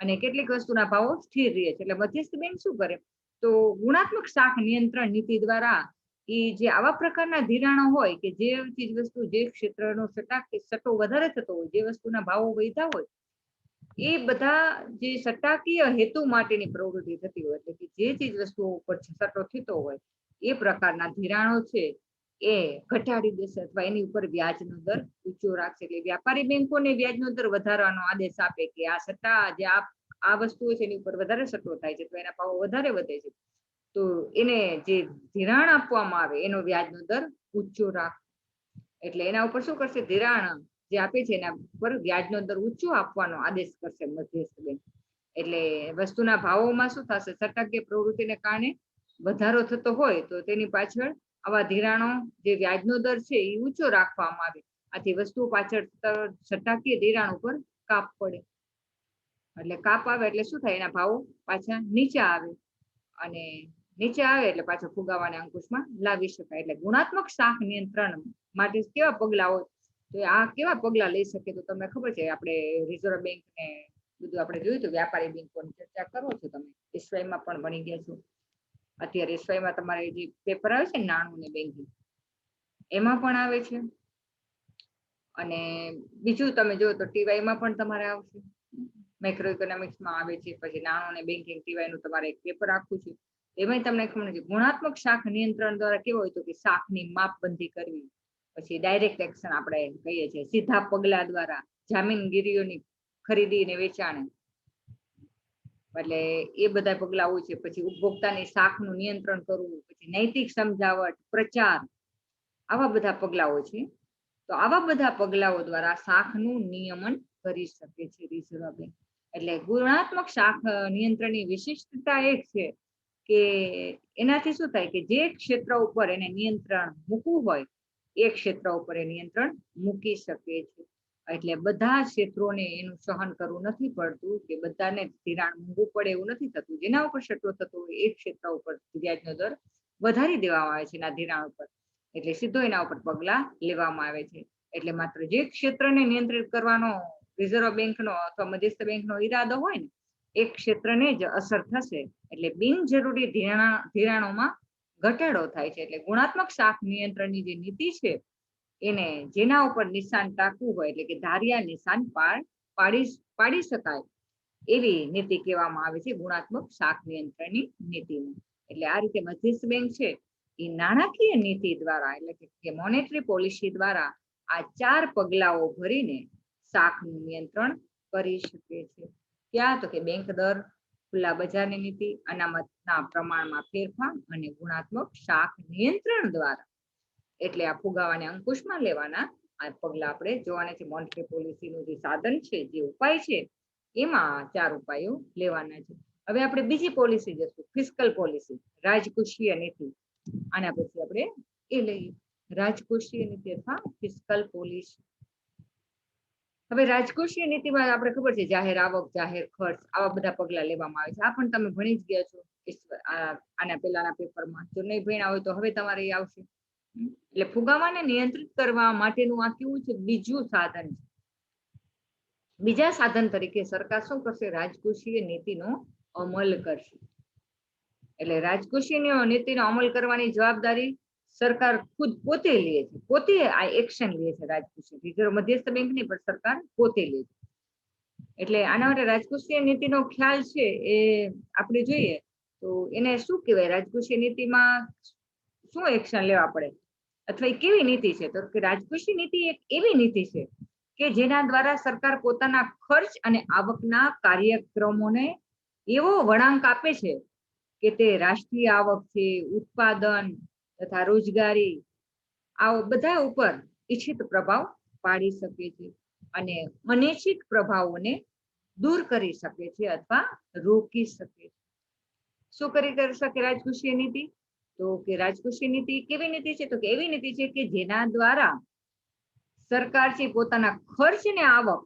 અને કેટલીક વસ્તુના ભાવો સ્થિર રહે છે. એટલે મધ્યસ્થ બેંક શું કરે તો ગુણાત્મક શાખ નિયંત્રણ નીતિ દ્વારા એ જે આવા પ્રકારના ધિરાણો હોય કે જે ચીજ વસ્તુ જે ક્ષેત્રનો સટ્ટો વધારે થતો હોય, જે વસ્તુના ભાવો વધ્યા હોય, એ બધા જે સટ્ટાકીય હેતુ માટેની પ્રવૃત્તિ થતી હોય, એટલે કે જે ચીજ વસ્તુઓ ઉપર સટ્ટો થતો હોય એ પ્રકારના ધિરાણો છે એ ઘટાડી દેશે અથવા એની ઉપર વ્યાજનો દર ઊંચો રાખશે. એટલે વ્યાપારી બેંકોને વ્યાજનો દર વધારવાનો આદેશ આપે કે આ સટ્ટા જે આ વસ્તુઓ છે એની ઉપર વધારે સટ્ટો થાય છે તો એના ભાવો વધારે વધે છે, તો એને જે ધિરાણ આપવામાં આવે એનો વ્યાજનો દર ઊંચો રાખ. એટલે એના ઉપર શું કરશે, ધિરાણ જે આપે છે એના પર વ્યાજનો દર ઊંચો આપવાનો આદેશ કરશે મધ્યસ્થ બેંક. એટલે વસ્તુના ભાવોમાં શું થશે, સટ્ટાકીય પ્રવૃત્તિને કારણે વધારો થતો હોય તો તેની પાછળ આવા ધિરાણો જે વ્યાજનો દર છે એ ઊંચો રાખવામાં આવે. આથી વસ્તુ પાછળ સટ્ટાકીય ધિરાણ ઉપર કાપ પડે. એટલે કાપ આવે એટલે શું થાય, એના ભાવો પાછા નીચે આવે અને નીચે આવે એટલે પાછો ફુગાવાને અંકુશમાં લાવી શકાય. એટલે ગુણાત્મક શાખ નિયંત્રણ માટે કેવા પગલાઓ, તો આ કેવા પગલા લઈ શકે તો તમને ખબર છે આપણે રિઝર્વ બેંક ને બધું આપણે જોયું હતું, વ્યાપારી બેંકોની ચર્ચા કરો છો તમે, એસવાયમાં પણ ભણી ગયા છો. અત્યારે એસવાયમાં તમારે જે પેપર આવે છે નાણું ને બેંકિંગ એમાં પણ આવે છે, અને બીજું તમે જો તો ટીવાયમાં પણ તમારે આવશે, માઇક્રો ઇકોનોમિક્સમાં આવે છે, પછી નાણું અને બેંકિંગ ટીવાય નું તમારે એક પેપર આખું છે. એમાં તમને ખબર છે ગુણાત્મક શાખ નિયંત્રણ દ્વારા કેવો હોય તો કે શાખની માપબંધી કરવી, પછી ડાયરેક્ટ એક્શન આપણે કહીએ છીએ, સીધા પગલા દ્વારા જામીનગીરીઓની ખરીદી અને વેચાણ, એટલે એ બધા પગલાઓ છે. પછી ઉપભોક્તાની શાખનું નિયંત્રણ કરવું, પછી નૈતિક સમજાવટ, પ્રચાર, આવા બધા પગલાઓ છે. તો આવા બધા પગલાઓ દ્વારા શાખનું નિયમન કરી શકે છે રિઝર્વ બેંક. એટલે ગુણાત્મક શાખ નિયંત્રણની વિશિષ્ટતા એક છે કે એનાથી શું થાય કે જે ક્ષેત્ર ઉપર એને નિયંત્રણ મૂકવું હોય એ ક્ષેત્ર ઉપર એ નિયંત્રણ મૂકી શકે છે. એટલે બધા ક્ષેત્રોને એનું સહન કરવું નથી પડતું કે બધાને ધિરાણ મૂકવું પડે એવું નથી થતું. જેના ઉપર સટ્ટો થતો હોય એ ક્ષેત્ર ઉપર વ્યાજનો દર વધારી દેવામાં આવે છે એના ધિરાણ ઉપર, એટલે સીધો એના ઉપર પગલા લેવામાં આવે છે. એટલે માત્ર જે ક્ષેત્રને નિયંત્રિત કરવાનો રિઝર્વ બેંકનો અથવા મધ્યસ્થ બેંકનો ઈરાદો હોય ને એ ક્ષેત્રને જ અસર થશે. એટલે બિનજરૂરી ધિરાણોમાં ઘટાડો થાય છે. એટલે ગુણાત્મક શાખ નિયંત્રણની જે નીતિ છે એને જેના ઉપર નિશાન ટાકવું હોય, એટલે કે ધાર્યા નિશાન પાડી શકાય એવી નીતિ કહેવામાં આવે છે ગુણાત્મક શાખ નિયંત્રણની નીતિને. એટલે આ રીતે મધ્યસ્થ બેંક છે એ નાણાકીય નીતિ દ્વારા, એટલે કે મોનેટરી પોલિસી દ્વારા આ 4 પગલાઓ ભરીને શાખનું નિયંત્રણ કરી શકે છે. ક્યાં તો કે બેંક દર, ખુલ્લા બજારની નીતિ, અનામતના પ્રમાણમાં ફેરફાર અને ગુણાત્મક શાખ નિયંત્રણ દ્વારા. એટલે આ ફુગાવાને અંકુશમાં લેવાના આ પગલા આપણે જોવાના છે. મોનેટરી પોલિસીનું જે સાધન છે, જે ઉપાય છે, એમાં 4 ઉપાયો લેવાના છે. હવે આપણે બીજી પોલિસી જશું, ફિસ્કલ પોલિસી, રાજકોષીય નીતિ. આના પછી આપણે એ લઈએ, રાજકોષીય નીતિ અથવા ફિસ્કલ પોલિસી. હવે રાજકોષીય નીતિમાં આપણે ખબર છે જાહેર આવક, જાહેર ખર્ચ, આવા બધા પગલા લેવામાં આવે છે. આ પણ તમે ભણી જ ગયા છો આના પહેલાના પેપરમાં. જો નહીં ભણ્યા હોય તો હવે તમારે એ આવશે. એટલે ફુગાવાને નિયંત્રિત કરવા માટેનું આ કેવું છે, બીજું સાધન છે. બીજા સાધન તરીકે સરકાર શું કરશે, રાજકોષીય નીતિનો અમલ કરશે. એટલે રાજકોષીય નીતિનો અમલ કરવાની જવાબદારી સરકાર ખુદ પોતે લે છે, પોતે આ એક્શન લે છે. રાજકોષીય રિઝર્વ મધ્યસ્થ બેંક ની પણ સરકાર પોતે લે છે. એટલે આના માટે રાજકોષીય નીતિનો ખ્યાલ છે એ આપણે જોઈએ તો એને શું કહેવાય, રાજકોષીય નીતિમાં શું એક્શન લેવા પડે અથવા એ કેવી નીતિ છે, તો કે રાજકોષીય નીતિ એક એવી નીતિ છે કે જેના દ્વારા સરકાર પોતાના ખર્ચ અને આવકના કાર્યક્રમોને એવો વળાંક આપે છે કે તે રાષ્ટ્રીય આવક છે, ઉત્પાદન તથા રોજગારી, આ બધા ઉપર ઈચ્છિત પ્રભાવ પાડી શકે છે અને અનૈચ્છિક પ્રભાવોને દૂર કરી શકે છે અથવા રોકી શકે છે. શું કરી શકે રાજકોષીય નીતિ? તો કે રાજકોષીય નીતિ કેવી નીતિ છે, તો કે એવી નીતિ છે કે જેના દ્વારા સરકાર છે પોતાના ખર્ચ ને આવક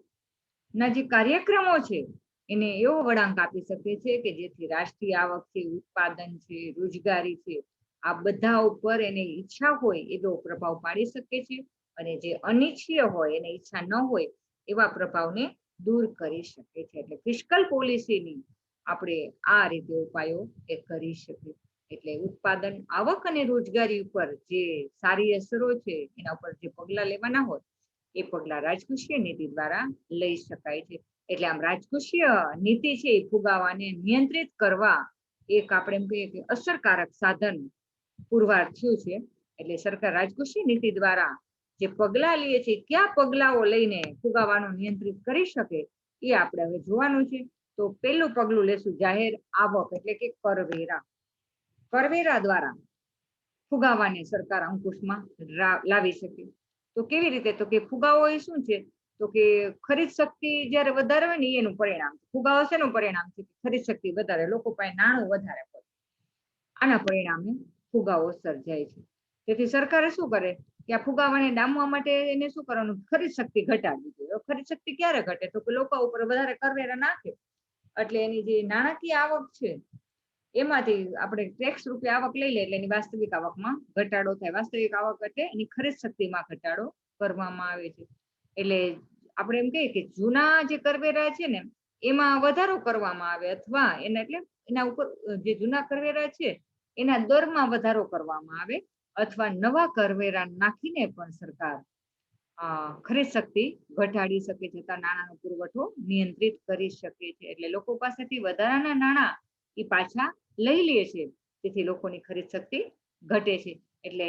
ના જે કાર્યક્રમો છે એને એવો વળાંક આપી શકે છે કે જેથી રાષ્ટ્રીય આવક છે, ઉત્પાદન છે, રોજગારી છે, આ બધા ઉપર એને ઈચ્છા હોય એવો પ્રભાવ પાડી શકે છે, અને જે અનિચ્છનીય હોય એને ઈચ્છા ન હોય એવા પ્રભાવને દૂર કરી શકે છે. એટલે ફિસ્કલ પોલિસીની આપણે આ રીતે ઉપાયો એ કરી શકીએ. એટલે ઉત્પાદન, આવક અને રોજગારી ઉપર જે સારી અસરો છે એના ઉપર જે પગલા લેવાના હોય એ પગલા રાજકોષીય નીતિ દ્વારા લઈ શકાય છે. એટલે આમ રાજકોષીય નીતિ છે એ ફુગાવાને નિયંત્રિત કરવા એક આપણે એમ કહીએ કે અસરકારક સાધન પુરવાર થયું છે. એટલે સરકાર રાજકોષીય નીતિ દ્વારા જે પગલા લે છે, કયા પગલાઓ લઈને ફુગાવાનું નિયંત્રિત કરી શકે એ આપણે હવે જોવાનું છે. તો પહેલું પગલું લેશું જાહેર આવક એટલે કે કરવેરા. કરવેરા દ્વારા ફુગાવાને સરકાર અંકુશમાં લાવી શકે. તો કેવી રીતે? તો કે ફુગાવો એ શું છે? તો કે ખરીદ શક્તિ જ્યારે વધારે હોય ને એનું પરિણામ. ફુગાવો શેનું પરિણામ છે? ખરીદ શક્તિ વધારે, લોકો પાસે નાણું વધારે પડે, આના પરિણામે ફુગાવો સર્જાય છે. તેથી સરકારે શું કરે કે આ ફુગાવાને ડામવા માટે એને શું કરવાનું? ખરીદ શક્તિ ઘટાડવી જોઈએ. ખરીદ શક્તિ ક્યારે ઘટે? તો કે લોકો ઉપર વધારે કરવેરા નાખે એટલે એની જે નાણાકીય આવક છે એમાંથી આપણે ટેક્સ રૂપે આવક લઈ લે એટલે એની વાસ્તવિક આવકમાં ઘટાડો થાય. વાસ્તવિક આવક એટલે એની ખરીદ શક્તિમાં ઘટાડો કરવામાં આવે છે. એટલે આપણે એમ કહીએ કે જૂના જે કરવેરા છે ને એમાં વધારો કરવામાં આવે, અથવા એના એટલે એના ઉપર જે જૂના કરવેરા છે એના દરમાં વધારો કરવામાં આવે, અથવા નવા કરવેરા નાખીને પણ સરકાર ખરીદ શક્તિ ઘટાડી શકે છે, નાણાંનો પુરવઠો નિયંત્રિત કરી શકે છે. એટલે લોકો પાસેથી વધારાના નાણાં એ પાછા લઈ લે છે, તેથી લોકોની ખરીદ શક્તિ ઘટે છે. એટલે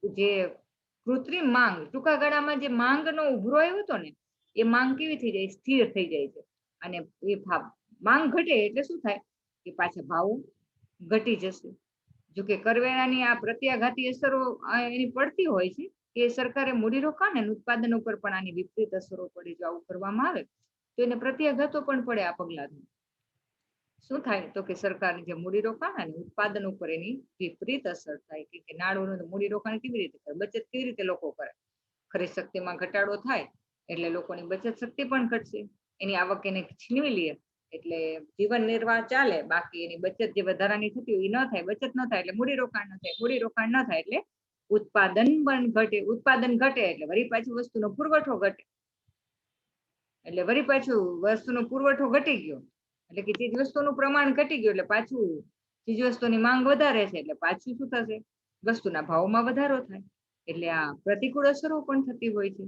જે કૃત્રિમ માંગ, ટૂંકા ગાળામાં જે માંગનો ઉભરો આવ્યો હતો ને એ માંગ કેવી થઈ જાય? સ્થિર થઈ જાય છે. અને એ માંગ ઘટે એટલે શું થાય કે પાછા ભાવો ઘટી જશે. જોકે કરવેરાની આ પ્રત્યાઘાતી અસરો એની પડતી હોય છે કે સરકારે મૂડીરોકાણ અને ઉત્પાદન ઉપર પણ આની વિપરીત અસરો પડે. જો આવું કરવામાં આવે તો એને પ્રત્યાઘાતો પણ પડે. આ પગલાથી શું થાય? તો કે સરકારની જે મૂડીરોકાણ અને ઉત્પાદન ઉપર એની વિપરીત અસર થાય. કે નાણુંનું મૂડીરોકાણ કેવી રીતે કરે? બચત કેવી રીતે લોકો કરે? ખરીદ શક્તિમાં ઘટાડો થાય એટલે લોકોની બચત શક્તિ પણ ઘટશે. એની આવક એને છીનવી લે એટલે જીવન નિર્વાહ ચાલે, બાકી એની બચત જે વધારાની થતી હોય એ ન થાય. બચત ન થાય એટલે મૂડીરોકાણ ન થાય, મૂડીરોકાણ ન થાય એટલે ઉત્પાદન પણ ઘટે, ઉત્પાદન ઘટે એટલે વળી પાછું વસ્તુનો પુરવઠો ઘટે, એટલે વળી પાછું વસ્તુનો પુરવઠો ઘટી ગયો એટલે કે ચીજ વસ્તુનું પ્રમાણ ઘટી ગયું એટલે પાછું ચીજ વસ્તુની માંગ વધારે છે એટલે પાછું શું થશે? વસ્તુના ભાવમાં વધારો થાય. એટલે આ પ્રતિકૂળ અસરો પણ થતી હોય છે.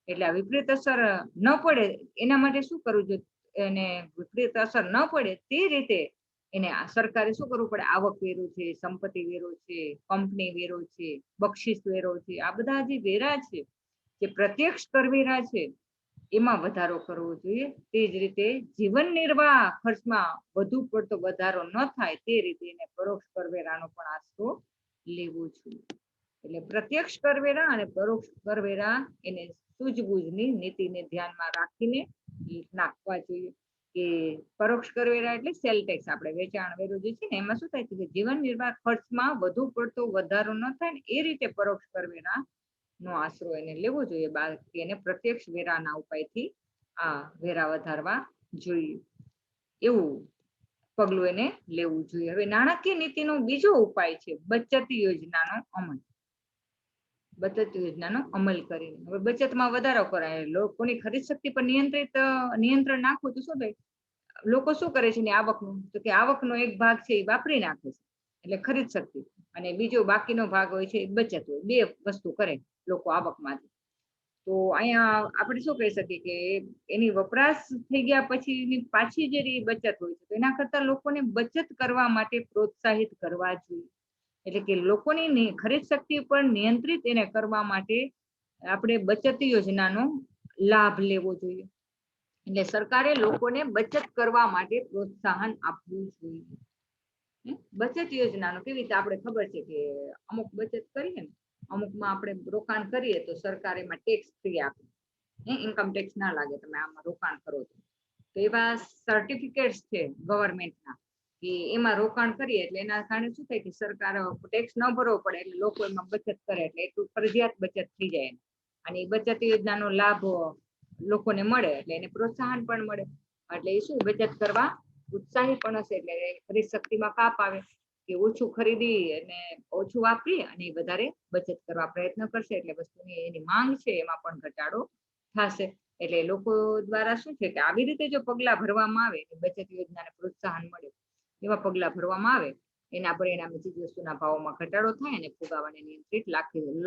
એટલે આ વિપરીત અસર ન પડે એના માટે શું કરવું જોઈએ? એને વિપરીત અસર ન પડે તે રીતે એને સરકારે શું કરવું પડે? આવક વેરો છે, સંપત્તિ વેરો છે, કંપની વેરો છે, બક્ષિસ વેરો છે, આ બધા જે વેરા છે, જે પ્રત્યક્ષ કરવેરા છે એમાં વધારો કરવો જોઈએ. તે જ રીતે જીવન નિર્વાહ ખર્ચમાં વધુ પડતો વધારો ન થાય તે રીતે એને પરોક્ષ કરવેરાનો પણ આશરો લેવો જોઈએ. એટલે પ્રત્યક્ષ કરવેરા અને પરોક્ષ કરવેરા એને સૂઝબૂઝની નીતિને ધ્યાનમાં રાખીને નાખવા જોઈએ. કે પરોક્ષ કરવેરા એટલે સેલ ટેક્સ, આપણે વેચાણ વેરો જે છે ને એમાં શું થાય છે કે જીવન નિર્વાહ ખર્ચમાં વધુ પડતો વધારો ન થાય ને એ રીતે પરોક્ષ કરવેરા નો આશરો એને લેવો જોઈએ. બાકી એને પ્રત્યક્ષ વેરાના ઉપાયથી આ વેરા વધારવા જોઈએ, એવું પગલું એને લેવું જોઈએ. હવે નાણાકીય નીતિનો બીજો ઉપાય છે બચત યોજનાનો અમલ. બચત યોજનાનો અમલ કરીને હવે બચતમાં વધારો કરાય, લોકોની ખરીદ શક્તિ પર નિયંત્રણ નાખવું તો શું થાય? લોકો શું કરે છે ને આવકનું? તો કે આવકનો એક ભાગ છે એ વાપરી નાખે છે એટલે ખરીદ શક્તિ, અને બીજો બાકીનો ભાગ હોય છે બચત હોય. બે વસ્તુ કરે લોકો આવકમાંથી. તો અહીંયા આપણે શું કહી શકીએ કે એની વપરાશ થઈ ગયા પછીની પાછી જે બચત હોય છે એના કરતા લોકોને બચત કરવા માટે પ્રોત્સાહિત કરવા જોઈએ. એટલે કે લોકોની ખરીદ શક્તિ પર નિયંત્રિત એને કરવા માટે આપણે બચત યોજનાનો લાભ લેવો જોઈએ. એટલે સરકારે લોકોને બચત કરવા માટે પ્રોત્સાહન આપવું જોઈએ. બચત યોજનાનો કેવી રીતે? આપણે ખબર છે કે અમુક બચત કરીએ ને અમુકમાં આપણે રોકાણ કરીએ તો સરકાર એમાં ટેક્સ ફ્રી આપે, ઇન્કમ ટેક્સ ના લાગે તમે આમાં રોકાણ કરો તો એવા સર્ટિફિકેટ્સ છે ગવર્મેન્ટના કે એમાં રોકાણ કરીએ એટલે એના કારણે શું થાય કે સરકાર ટેક્સ ન ભરવો પડે એટલે લોકો એમાં બચત કરે એટલે એટલું ફરજિયાત બચત થઈ જાય અને એ બચત યોજનાનો લાભ લોકોને મળે એટલે એને પ્રોત્સાહન પણ મળે. એટલે એ શું બચત કરવા ઉત્સાહી પણ હશે, એટલે ખરીદ શક્તિમાં કાપ આવે કે ઓછું ખરીદી અને ઓછું વાપરી અને વધારે બચત કરવા પ્રયત્ન કરશે, એટલે વસ્તુની એની માંગ છે એમાં પણ ઘટાડો થશે. એટલે લોકો દ્વારા શું છે કે આવી રીતે જો પગલા ભરવામાં આવે બચત યોજનાને પ્રોત્સાહન મળે એવા પગલા ભરવામાં આવે, એના પરિણામે ચીજ વસ્તુના ભાવોમાં ઘટાડો થાય અને ફુગાવાને નિયંત્રિત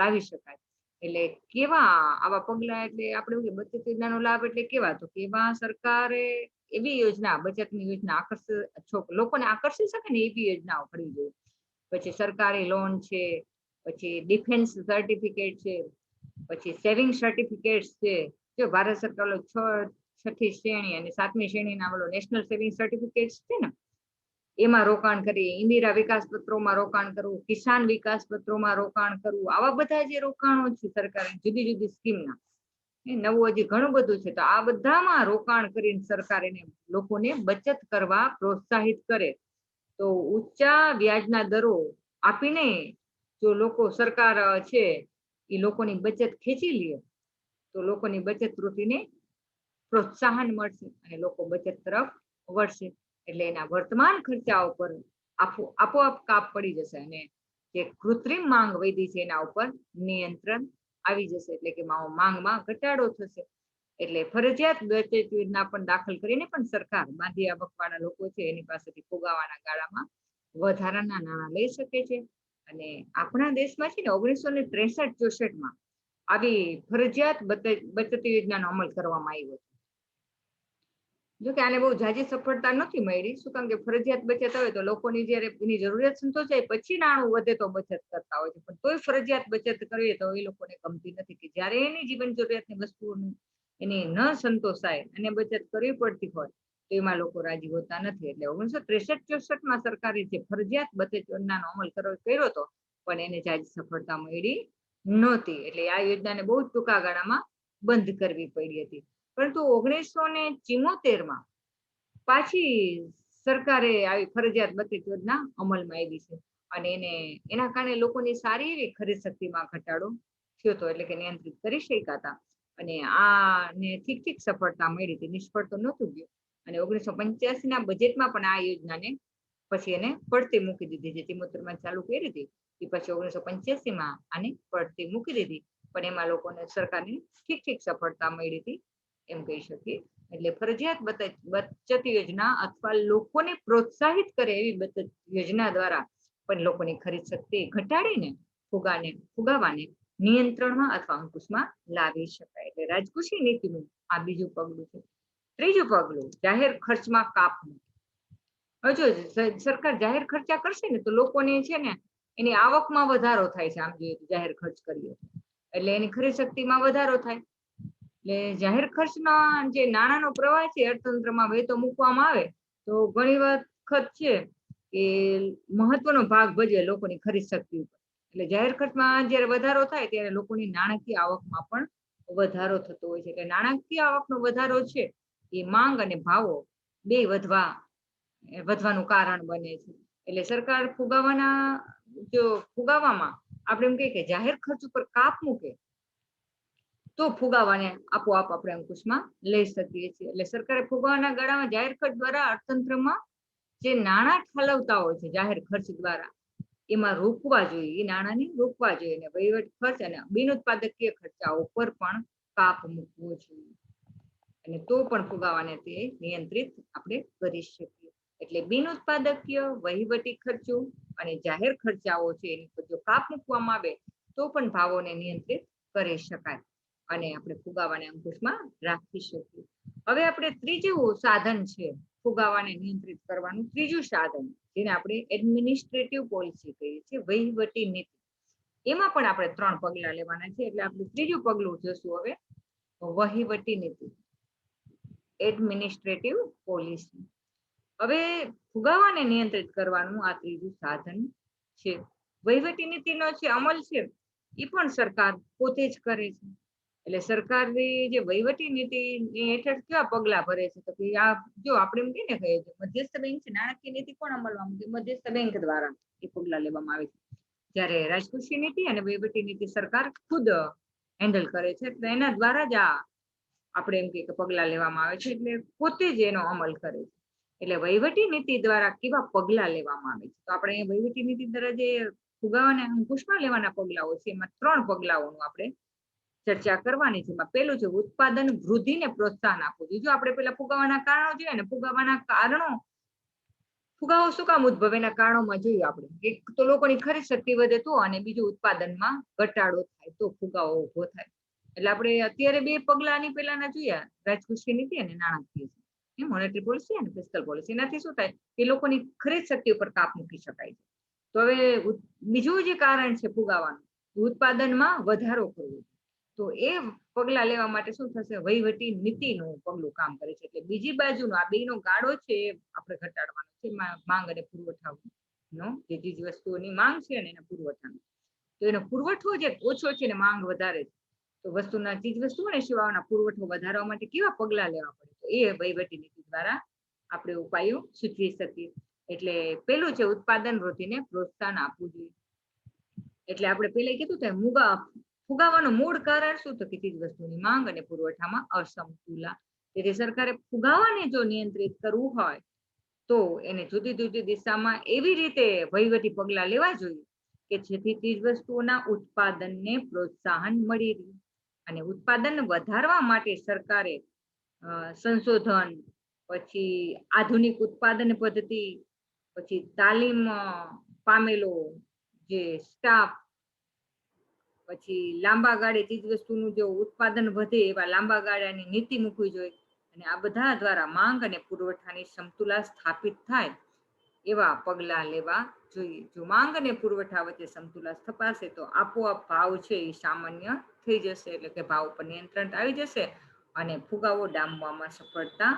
લાવી શકાય. એટલે કેવા આવા પગલા, એટલે આપણે બચત યોજનાનો લાભ એટલે કેવા, તો કેવા સરકારે એવી યોજના, બચતની યોજના લોકોને આકર્ષી શકે ને એવી યોજનાઓ કરવી જોઈએ. પછી સરકારી લોન છે, પછી ડિફેન્સ સર્ટિફિકેટ છે, પછી સેવિંગ સર્ટિફિકેટ છે. જો ભારત સરકાર છઠ્ઠી શ્રેણી અને સાતમી શ્રેણીના નેશનલ સેવિંગ સર્ટિફિકેટ છે ને, એમાં રોકાણ કરી, ઇન્દિરા વિકાસ પત્રોમાં રોકાણ કરવું, કિસાન વિકાસ પત્રોમાં રોકાણ કરવું, આવા બધા જે રોકાણો છે સરકારે જુદી જુદી સ્કીમના, નવું હજી ઘણું બધું છે. તો આ બધામાં રોકાણ કરીને સરકાર એને લોકોને બચત કરવા પ્રોત્સાહિત કરે. તો ઊંચા વ્યાજના દરો આપીને જો લોકો, સરકાર છે એ લોકોની બચત ખેંચી લે, તો લોકોની બચત વૃત્તિને પ્રોત્સાહન મળશે અને લોકો બચત તરફ વળશે. એટલે એના વર્તમાન ખર્ચાઓ પર આપોઆપ કાપ પડી જશે અને જે કૃત્રિમ માંગ વધી છે એના ઉપર નિયંત્રણ આવી જશે. એટલે કે માંગમાં ઘટાડો થશે. એટલે ફરજિયાત બચત યોજના પણ દાખલ કરીને પણ સરકાર બાંધી આવકવાળા લોકો છે એની પાસેથી ફુગાવાના ગાળામાં વધારાના નાણાં લઈ શકે છે. અને આપણા દેશમાં છે ને 1963-64માં આવી ફરજિયાત બચત યોજનાનો અમલ કરવામાં આવ્યો છે. જો કે આને બહુ ઝાઝી સફળતા નથી મળી. શું કામ કે ફરજિયાત બચત હોય તો લોકોની જયારે એની જરૂરિયાત સંતોષાય પછી નાણું વધે તો બચત કરતા હોય છે, પણ તોય ફરજિયાત બચત કરવી તો એ લોકોને ગમતી નથી, કે જયારે એની જીવન જરૂરિયાતની વસ્તુઓની એની ન સંતોષાય અને બચત કરવી પડતી હોય તો એમાં લોકો રાજી હોતા નથી. એટલે 1963-64માં સરકારે જે ફરજિયાત બચત યોજનાનો અમલ કર્યો હતો, પણ એને ઝાઝી સફળતા મળી નહોતી. એટલે આ યોજનાને બહુ ટૂંકા ગાળામાં બંધ કરવી પડી હતી. પરંતુ 1974માં પાછી સરકારે આવી ફરજિયાત બચત યોજના અમલમાં આવી છે અને એના કારણે લોકોની સારી એવી ખરીદ શક્તિમાં ઘટાડો થયો હતો, એટલે કે નિયંત્રિત કરી શક્યા હતા. અને આને ઠીક સફળતા મળી હતી, નિષ્ફળ તો નહોતું ગયું. અને 1985ના બજેટમાં પણ આ યોજનાને પછી એને પડતી મૂકી દીધી. જે 73માં ચાલુ કરી હતી એ પછી 1985માં આને પડતી મૂકી દીધી, પણ એમાં લોકોને સરકારની ઠીક સફળતા મળી હતી એમ કહી શકીએ. એટલે ફરજિયાત બચત યોજના અથવા લોકોને પ્રોત્સાહિત કરે એવી બચત યોજના દ્વારા પણ લોકોની ખરીદ શક્તિ ઘટાડીને ફુગાવાને નિયંત્રણમાં અથવા અંકુશમાં લાવી શકાય. એટલે રાજકોષીય નીતિનું આ બીજું પગલું છે. ત્રીજું પગલું, જાહેર ખર્ચમાં કાપ. જો સરકાર જાહેર ખર્ચા કરશે ને તો લોકોને છે ને એની આવકમાં વધારો થાય છે. આમ જોઈએ તો જાહેર ખર્ચ કરીએ એટલે એની ખરીદ શક્તિમાં વધારો થાય. એટલે જાહેર ખર્ચના જે નાણાંનો પ્રવાહ છે અર્થતંત્રમાં વહેતો મૂકવામાં આવે તો ઘણી વખત છે કે મહત્વનો ભાગ ભજવે લોકોની ખરીદ શક્તિ ઉપર. એટલે જાહેર ખર્ચમાં જયારે વધારો થાય ત્યારે લોકોની નાણાકીય આવકમાં પણ વધારો થતો હોય છે. એટલે નાણાકીય આવકનો વધારો છે એ માંગ અને ભાવો બે વધવાનું કારણ બને છે. એટલે સરકાર ફુગાવામાં આપણે એમ કહીએ કે જાહેર ખર્ચ ઉપર કાપ મૂકે તો ફુગાવાને આપોઆપ આપણે અંકુશમાં લઈ શકીએ છીએ. એટલે સરકારે ફુગાવાના ગાળામાં જાહેર ખર્ચ દ્વારા અર્થતંત્રમાં જે નાણાં ઠાલવતા હોય છે જાહેર ખર્ચ દ્વારા, એમાં રોકવા જોઈએ, એ નાણાંને રોકવા જોઈએ. અને વહીવટ ખર્ચ અને બિનઉત્પાદકીય ખર્ચાઓ પર પણ કાપ મૂકવો જોઈએ. અને તો પણ ફુગાવાને તે નિયંત્રિત આપણે કરી શકીએ. એટલે બિનઉત્પાદકીય વહીવટી ખર્ચો અને જાહેર ખર્ચાઓ છે એની પર જો કાપ મૂકવામાં આવે તો પણ ભાવોને નિયંત્રિત કરી શકાય અને આપણે ફુગાવાને અંકુશમાં રાખી શકીએ. હવે આપણે ત્રીજું સાધન છે ફુગાવાને નિયંત્રિત કરવાનું, ત્રીજું સાધન જેને આપણે એડમિનિસ્ટ્રેટિવ પોલિસી કહીએ છીએ, વહીવટી નીતિ. એમાં પણ આપણે 3 પગલા લેવાના છે. એટલે આપણે ત્રીજું પગલું જોશું હવે, વહીવટી નીતિ, એડમિનિસ્ટ્રેટિવ પોલિસી. હવે ફુગાવાને નિયંત્રિત કરવાનું આ ત્રીજું સાધન છે. વહીવટી નીતિનો જે અમલ છે એ પણ સરકાર પોતે જ કરે છે. એટલે સરકારની જે વહીવટી નીતિ હેઠળ કેવા પગલા ભરે છે, તો આ જો આપણે એમ કહીએ ને કે મધ્યસ્થ બેંક છે, નાણાકીય નીતિ કોણ અમલમાં મૂકે? મધ્યસ્થ બેંક દ્વારા એ પગલા લેવામાં આવે છે. જ્યારે રાજકોષીય નીતિ અને વહીવટી નીતિ સરકાર ખુદ હેન્ડલ કરે છે, તો એના દ્વારા જ આ આપણે એમ કે પગલા લેવામાં આવે છે, એટલે પોતે જ એનો અમલ કરે છે. એટલે વહીવટી નીતિ દ્વારા કેવા પગલા લેવામાં આવે છે, તો આપણે વહીવટી નીતિ દ્વારા જે ફુગાવાને અંકુશમાં લેવાના પગલાઓ છે, એમાં 3 પગલાઓનું આપણે ચર્ચા કરવાની છે. એમાં પહેલું છે ઉત્પાદન વૃદ્ધિને પ્રોત્સાહન આપવું જોઈએ. જો આપણે પેલા ફુગાવાના કારણો જોઈએ ને, ફુગાવો શું કામ ઉદ્ભવે એના કારણોમાં જોઈએ આપણે. એક તો લોકોની ખરીદ શક્તિ વધે તો, અને બીજું ઉત્પાદનમાં ઘટાડો થાય તો ફુગાવો ઉભો થાય. એટલે આપણે અત્યારે 2 પગલાની પહેલાના જોયા, રાજકોષીય નીતિ અને નાણાકીય મોનેટરી પોલિસી અને ફિસ્કલ પોલિસી. એનાથી શું થાય કે લોકોની ખરીદ શક્તિ ઉપર કાપ મૂકી શકાય છે. તો હવે બીજું જે કારણ છે ફુગાવાનું, ઉત્પાદનમાં વધારો કરવો. તો એ પગલા લેવા માટે શું થશે, વહીવટી નીતિનું પગલું કામ કરે છે. એટલે બીજી બાજુનો આ બેનો ગાળો છે એ આપણે ઘટાડવાનો છે, માંગ અને પુરવઠાનો, જે ચીજ વસ્તુઓની માંગ છે અને એના પુરવઠાનો. તો એનો પુરવઠો જે ઓછો છે ને માંગ વધારે છે, તો વસ્તુના ચીજ વસ્તુઓ અને સેવાઓના પુરવઠો વધારવા માટે કેવા પગલા લેવા પડે, તો એ વહીવટી નીતિ દ્વારા આપણે ઉપાયો સૂચવી શકીએ. એટલે પેલું છે ઉત્પાદન વૃદ્ધિને પ્રોત્સાહન આપવું જોઈએ. એટલે આપણે પહેલા કીધું તેમ ફુગાવાનું મૂળ કારણ શું, તો કે ચીજ વસ્તુની માંગ અને પુરવઠામાં અસમતુલા. તેથી સરકારે ફુગાવાને જો નિયંત્રિત કરવું હોય તો એને જુદી જુદી દિશામાં એવી રીતે વહીવટી પગલા લેવા જોઈએ કે જેથી ચીજ વસ્તુઓના ઉત્પાદનને પ્રોત્સાહન મળી રહે. અને ઉત્પાદન વધારવા માટે સરકારે સંશોધન, પછી આધુનિક ઉત્પાદન પદ્ધતિ, પછી તાલીમ પામેલો જે સ્ટાફ, પછી લાંબા ગાળે ચીજ વસ્તુનું જો ઉત્પાદન વધે એવા લાંબા ગાળાની નીતિ મૂકવી જોઈએ. અને આ બધા દ્વારા માંગ અને પુરવઠાની સમતુલા સ્થાપિત થાય એવા પગલા લેવા જોઈએ. જો માંગ અને પુરવઠા વચ્ચે સમતુલા સ્થપાશે તો આપોઆપ ભાવ છે એ સામાન્ય થઈ જશે, એટલે કે ભાવ પર નિયંત્રણ આવી જશે અને ફુગાવો ડામવામાં સફળતા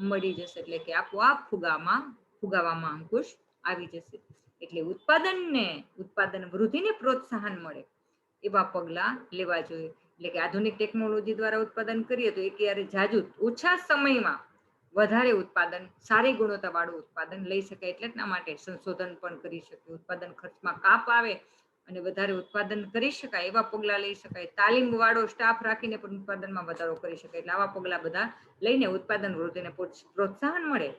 મળી જશે. એટલે કે આપોઆપ ફુગાવામાં અંકુશ આવી જશે. એટલે ઉત્પાદન વૃદ્ધિને પ્રોત્સાહન મળે એવા પગલા લેવા જોઈએ. એટલે કે આધુનિક ટેકનોલોજી દ્વારા ઉત્પાદન કરીએ તો એક જાજુ ઓછા સમયમાં વધારે ઉત્પાદન, સારી ગુણવત્તા વાળું ઉત્પાદન લઈ શકાય. એટલા માટે સંશોધન પણ કરી શકે, ઉત્પાદન ખર્ચમાં કાપ આવે અને વધારે ઉત્પાદન કરી શકાય એવા પગલા લઈ શકાય. તાલીમ વાળો સ્ટાફ રાખીને પણ ઉત્પાદનમાં વધારો કરી શકાય. એટલે આવા પગલા બધા લઈને ઉત્પાદન વૃદ્ધિને પ્રોત્સાહન મળે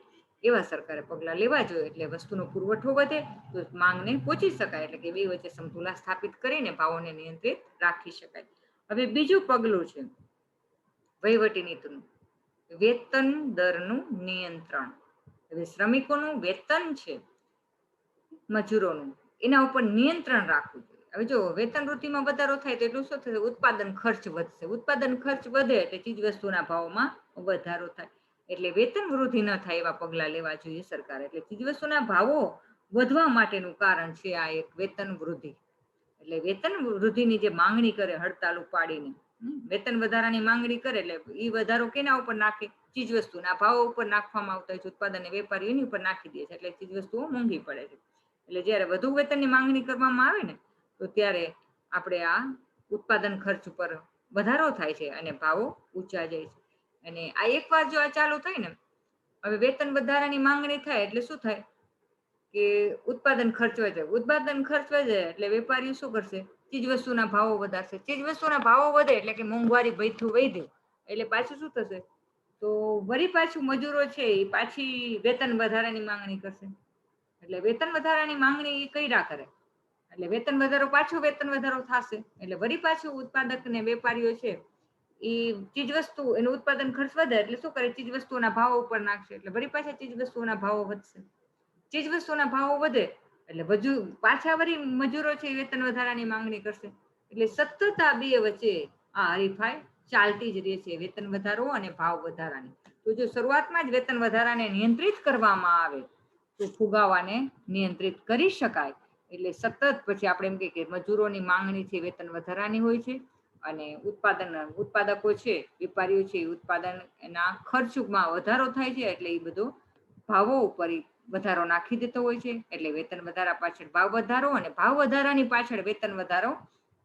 એવા સરકારે પગલા લેવા જોઈએ. એટલે વસ્તુનો પુરવઠો વધે તો માંગને પહોંચી શકાય, એટલે કે બે વચ્ચે સમતુલા સ્થાપિત કરીને ભાવોને નિયંત્રિત રાખી શકાય. હવે બીજું પગલું છે વહીવટી નીતિનું, વેતન દરનું નિયંત્રણ. હવે શ્રમિકોનું વેતન છે, મજૂરોનું, એના ઉપર નિયંત્રણ રાખવું જોઈએ. હવે જો વેતન વૃદ્ધિમાં વધારો થાય તો એટલું શું થશે, ઉત્પાદન ખર્ચ વધશે. ઉત્પાદન ખર્ચ વધે એટલે ચીજ વસ્તુના ભાવમાં વધારો થાય. એટલે વેતન વૃદ્ધિ ન થાય એવા પગલા લેવા જોઈએ સરકારે. એટલે ચીજ વસ્તુના ભાવો વધવા માટેનું કારણ છે આ એક વેતન વૃદ્ધિ. એટલે વેતન વૃદ્ધિની જે માંગણી કરે હડતાલ ઉપાડીને વેતન વધારાની માંગણી કરે, એટલે એ વધારો કેના ઉપર નાખે, ચીજ વસ્તુના ભાવો ઉપર નાખવામાં આવતા હોય છે. ઉત્પાદન વેપારીઓ એની ઉપર નાખી દે છે, એટલે ચીજ વસ્તુઓ મોંઘી પડે છે. એટલે જ્યારે વધુ વેતનની માંગણી કરવામાં આવે ને તો ત્યારે આપણે આ ઉત્પાદન ખર્ચ ઉપર વધારો થાય છે અને ભાવો ઊંચા જાય છે. અને આ એકવાર જો આ ચાલુ થાય ને, હવે વેતન વધારાની માંગણી થાય એટલે શું થાય કે ઉત્પાદન ખર્ચ વધે. ઉત્પાદન ખર્ચ વધે એટલે વેપારીઓ શું કરશે, ચીજ વસ્તુના ભાવો વધારશે. ચીજ વસ્તુના ભાવો વધે એટલે કે મોંઘવારી ભથ્થું વધે, એટલે પાછું શું થશે, તો વળી પાછું મજૂરો છે એ પાછી વેતન વધારાની માંગણી કરશે. એટલે વેતન વધારાની માંગણી એ કર્યા કરે એટલે વેતન વધારો પાછો વેતન વધારો થશે. એટલે વળી પાછું ઉત્પાદક ને વેપારીઓ છે એ ચીજ વસ્તુ એનું ઉત્પાદન ખર્ચ વધે એટલે શું કરે, ચીજ વસ્તુના ભાવો ઉપર નાખશે. એટલે વળી પાછા ચીજ વસ્તુના ભાવો વધશે. ચીજ વસ્તુના ભાવો વધે એટલે પાછા વળી મજૂરો છે વેતન વધારાની માંગણી કરશે. એટલે સતત આ બે વચ્ચે આ હરીફાઈ ચાલતી જ રહે છે, વેતન વધારો અને ભાવ વધારાની. તો જો શરૂઆતમાં જ વેતન વધારાને નિયંત્રિત કરવામાં આવે તો ફુગાવાને નિયંત્રિત કરી શકાય. એટલે સતત પછી આપણે એમ કહીએ કે મજૂરોની માંગણી છે વેતન વધારાની હોય છે, અને ઉત્પાદકો છે, વેપારીઓ છે, ઉત્પાદન એના ખર્ચમાં વધારો થાય છે એટલે એ બધો ભાવો ઉપર વધારો નાખી દેતો હોય છે. એટલે વેતન વધારા પાછળ ભાવ વધારો અને ભાવ વધારાની પાછળ વેતન વધારો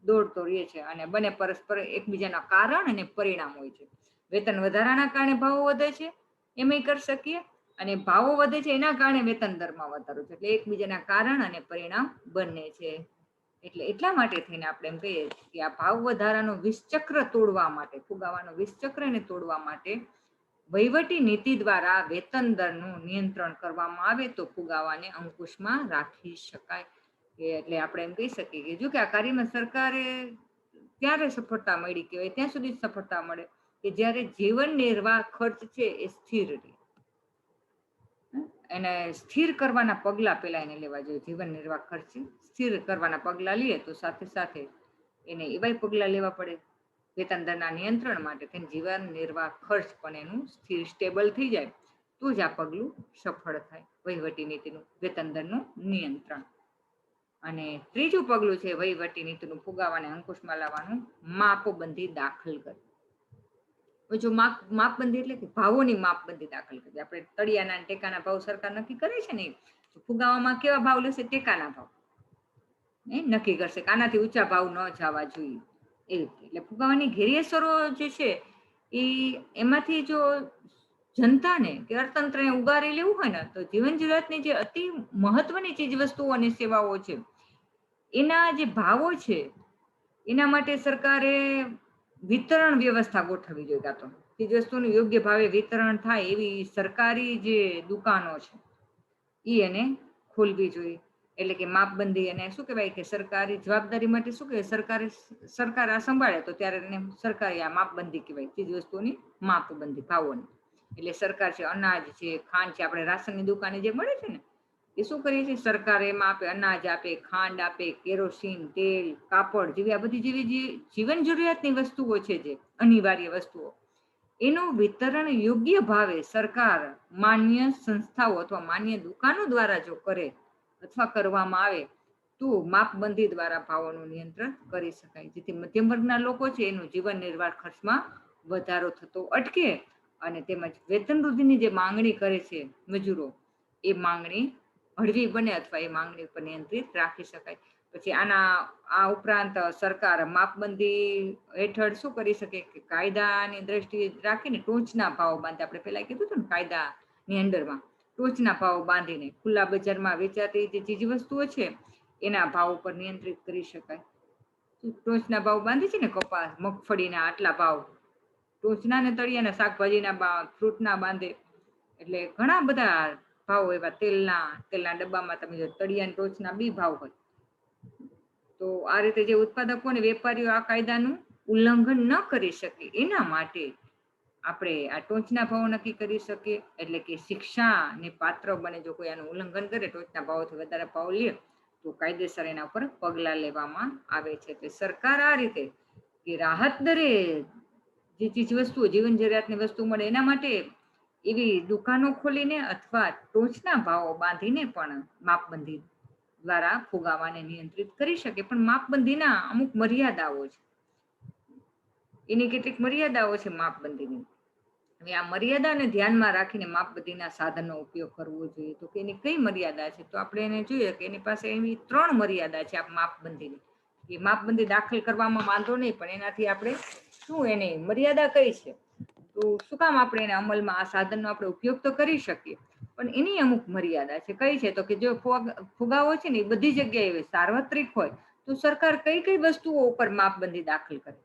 દોડતો રહે છે, અને બંને પરસ્પર એકબીજાના કારણ અને પરિણામ હોય છે. વેતન વધારાના કારણે ભાવો વધે છે એમ કરી શકીએ, અને ભાવો વધે છે એના કારણે વેતન દરમાં વધારો છે. એટલે એકબીજાના કારણ અને પરિણામ બંને છે. એટલે એટલા માટે થઈને આપણે એમ કહીએ કે આ ભાવ વધારાનો વિષચક્ર તોડવા માટે, ફુગાવાનો વિષચક્રને તોડવા માટે વહીવટી નીતિ દ્વારા વેતન દરનું નિયંત્રણ કરવામાં આવે તો ફુગાવાને અંકુશમાં રાખી શકાય. એટલે આપણે એમ કહી શકીએ કે જો કે આ કાર્યમાં સરકારે ત્યારે સફળતા મળી કહેવાય, ત્યાં સુધી સફળતા મળે કે જ્યારે જીવન નિર્વાહ ખર્ચ છે એ સ્થિર રહે. એને સ્થિર કરવાના પગલા પેલા એને લેવા જોઈએ. જીવન નિર્વાહ ખર્ચ સ્થિર કરવાના પગલા લઈએ તો સાથે સાથે એને એવાય પગલા લેવા પડે વેતન દરના નિયંત્રણ માટે. તેને જીવન નિર્વાહ ખર્ચ પણ એનું સ્થિર સ્ટેબલ થઈ જાય તો જ આ પગલું સફળ થાય, વહીવટી નીતિનું વેતન દરનું નિયંત્રણ. અને ત્રીજું પગલું છે વહીવટી નીતિનું ફુગાવાને અંકુશમાં લાવવાનું, માપબંધી દાખલ કરવી. જો માપબંધી એટલે કે ભાવોની માપબંધી દાખલ કરવી. આપણે તળિયાના ટેકાના ભાવ સરકાર નક્કી કરે છે ને, ફુગાવામાં કેવા ભાવ લેશે? ટેકાના ભાવ નક્કી કરશે કે આનાથી ઊંચા ભાવ ન જવા જોઈએ એ રીતે. એટલે ફુગાવાની ઘેરિયેસરો જે છે એ એમાંથી જો જનતાને કે અર્થતંત્રને ઉગારી લેવું હોય ને તો જીવન જરૂરિયાતની જે અતિ મહત્વની ચીજ વસ્તુઓ અને સેવાઓ છે એના જે ભાવો છે એના માટે સરકારે વિતરણ વ્યવસ્થા ગોઠવવી જોઈએ. કાં તો ચીજ વસ્તુનું યોગ્ય ભાવે વિતરણ થાય એવી સરકારી જે દુકાનો છે એ એને ખોલવી જોઈએ. એટલે કે માપબંધી અને શું કહેવાય કે સરકારી જવાબદારી માટે શું કહેવાય, સરકાર આ સંભાળે તો ત્યારે એને સરકારી આ માપબંધી કહેવાય, ચીજ વસ્તુઓની માપબંધી ભાવોની. એટલે સરકાર છે, અનાજ છે, ખાંડ છે, આપણે રાશનની દુકાને જે મળે છે ને એ શું કરીએ છીએ? સરકાર એમાં આપે, અનાજ આપે, ખાંડ આપે, કેરોસીન, તેલ, કાપડ જેવી આ બધી જેવી જે જીવન જરૂરિયાતની વસ્તુઓ છે, જે અનિવાર્ય વસ્તુઓ, એનું વિતરણ યોગ્ય ભાવે સરકાર માન્ય સંસ્થાઓ અથવા માન્ય દુકાનો દ્વારા જો કરે અથવા કરવામાં આવે તો માપબંધી દ્વારા ભાવોનું નિયંત્રણ કરી શકાય, જેથી મધ્યમ વર્ગના લોકો છે એનું જીવન નિર્વાહ ખર્ચમાં વધારો થતો અટકે અને તેમજ વેતન વૃદ્ધિની જે માંગણી કરે છે મજૂરો, એ માંગણી હળવી બને અથવા એ માંગણી ઉપર નિયંત્રિત રાખી શકાય. પછી આ ઉપરાંત સરકાર માપબંધી હેઠળ શું કરી શકે કે કાયદાની દ્રષ્ટિએ રાખીને ટોચના ભાવ બાંધે. આપણે પેલા કીધું હતું ને, કાયદાની અંડરમાં ટોચના ભાવ બાંધીને ખુલ્લા બજારમાં વેચાતી જે ચીજ વસ્તુઓ છે એના ભાવ ઉપર નિયંત્રિત કરી શકાય. ટોચના ભાવ બાંધે છે ને, કપાસ, મગફળીના આટલા ભાવ, ટોચના ને તળિયાના શાકભાજીના ભાવ, ફ્રૂટના બાંધે. એટલે ઘણા બધા ભાવ એવા, તેલના ડબ્બામાં તમે જો તળિયા ટોચના બી ભાવ હોય. તો આ રીતે જે ઉત્પાદકો અને વેપારીઓ આ કાયદાનું ઉલ્લંઘન ન કરી શકે એના માટે આપણે આ ટોચના ભાવ નક્કી કરી શકીએ. એટલે કે શિક્ષાને પાત્ર બને જો કોઈ આનું ઉલ્લંઘન કરે, ટોચના ભાવથી વધારે ભાવ લે તો કાયદેસર એના ઉપર પગલાં લેવામાં આવે છે. તો સરકાર આ રીતે કે રાહત દરે જે ચીજ વસ્તુઓ, જીવન જરૂરિયાતની વસ્તુ મળે એના માટે એવી દુકાનો ખોલીને અથવા ટોચના ભાવો બાંધીને પણ માપબંધી દ્વારા ફુગાવાને નિયંત્રિત કરી શકે. પણ માપબંધીના અમુક મર્યાદાઓ છે, એની કેટલીક મર્યાદાઓ છે માપબંધીની. હવે આ મર્યાદાને ધ્યાનમાં રાખીને માપબંધીના સાધનનો ઉપયોગ કરવો જોઈએ. તો કે એની કઈ મર્યાદા છે? તો આપણે એને જોઈએ કે એની પાસે એવી 3 મર્યાદા છે આ માપબંધીની. એ માપબંધી દાખલ કરવામાં વાંધો નહીં, પણ એનાથી આપણે શું એની મર્યાદા કઈ છે? તો શું કામ આપણે એને અમલમાં આ સાધનનો આપણે ઉપયોગ તો કરી શકીએ, પણ એની અમુક મર્યાદા છે. કઈ છે? તો કે જો ફુગાવો છે ને એ બધી જગ્યાએ સાર્વત્રિક હોય તો સરકાર કઈ કઈ વસ્તુઓ ઉપર માપબંધી દાખલ કરે?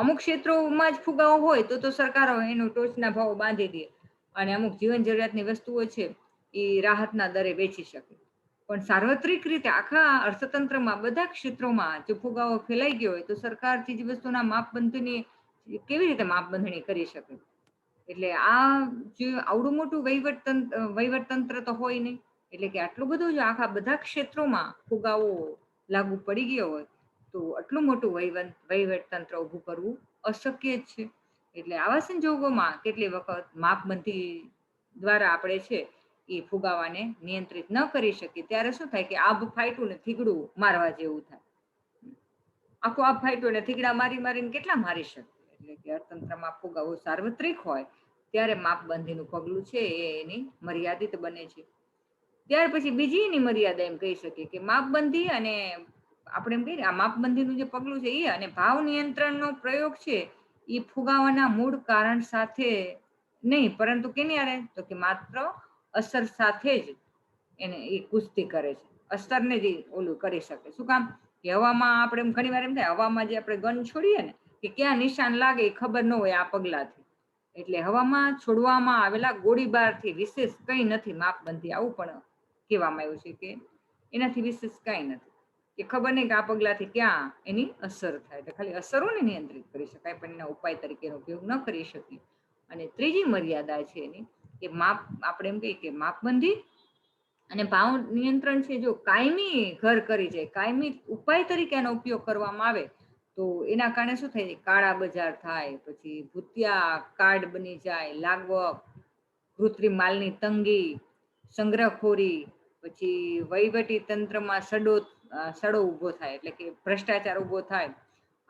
અમુક ક્ષેત્રોમાં જ ફુગાવો હોય તો સરકાર એનો ટોચના ભાવ બાંધી દે અને અમુક જીવન જરૂરિયાતની વસ્તુઓ છે એ રાહતના દરે વેચી શકે. પણ સાર્વત્રિક રીતે આખા અર્થતંત્રમાં બધા ક્ષેત્રોમાં જો ફુગાવો ફેલાઈ ગયો હોય તો સરકાર ચીજ વસ્તુના માપબંધીની કેવી રીતે માપબંધણી કરી શકે? એટલે આ જે આવડું મોટું વહીવટ તંત્ર તો હોય નહીં. એટલે કે આટલું બધું જો આખા બધા ક્ષેત્રોમાં ફુગાવો લાગુ પડી ગયો હોય તો આટલું મોટું વહીવટ તંત્ર ઊભું કરવું અશક્ય જ છે. એટલે આવા સંજોગોમાં કેટલી વખત માપબંધી દ્વારા આપણે છે એ ફુગાવાને નિયંત્રિત ન કરી શકીએ ત્યારે શું થાય કે આભ ફાટ્યું ને થીગડું મારવા જેવું થાય. આખું આભ ફાટ્યું ને થીગડા મારી મારીને કેટલા મારી શકે? એટલે કે અર્થતંત્રમાં ફુગાવો સાર્વત્રિક હોય ત્યારે માપબંધીનું પગલું છે એની મર્યાદિત બને છે. ત્યાર પછી બીજી એની મર્યાદા એમ કહી શકીએ કે માપબંધી અને આપણે એમ કહીએ આ માપબંધીનું જે પગલું છે એ અને ભાવ નિયંત્રણનો પ્રયોગ છે એ ફુગાવાના મૂળ કારણ સાથે નહીં, પરંતુ કેની આરે? તો કે માત્ર અસર સાથે જ એને એ કુસ્તી કરે છે. અસરને જ ઓલું કરી શકે. શું કામ? કે હવામાં આપણે ઘણી વાર એમ થાય, હવામાં જે આપણે ગન છોડીએ ને કે ક્યાં નિશાન લાગે એ ખબર ન હોય આ પગલાથી. એટલે હવામાં છોડવામાં આવેલા ગોળીબારથી વિશેષ કંઈ નથી માપબંધી, આવું પણ કહેવામાં આવ્યું છે કે એનાથી વિશેષ કાંઈ નથી. કે ખબર નહીં કે આ પગલાથી ક્યાં એની અસર થાય. એટલે ખાલી અસરોને નિયંત્રિત કરી શકાય, પણ એના ઉપાય તરીકે એનો ઉપયોગ ન કરી શકીએ. અને ત્રીજી મર્યાદા છે એની કે આપણે એમ કહીએ કે માપબંધી અને ભાવ નિયંત્રણ છે, જો કાયમી ઘર કરી જાય, કાયમી ઉપાય તરીકે એનો ઉપયોગ કરવામાં આવે તો એના કારણે શું થાય? કાળા બજાર થાય, પછી ભૂતિયા કાર્ડ બની જાય, લાગવક, કૃત્રિમ માલની તંગી, સંગ્રહખોરી, પછી વહીવટી તંત્રમાં સડો ઊભો થાય, એટલે કે ભ્રષ્ટાચાર ઊભો થાય.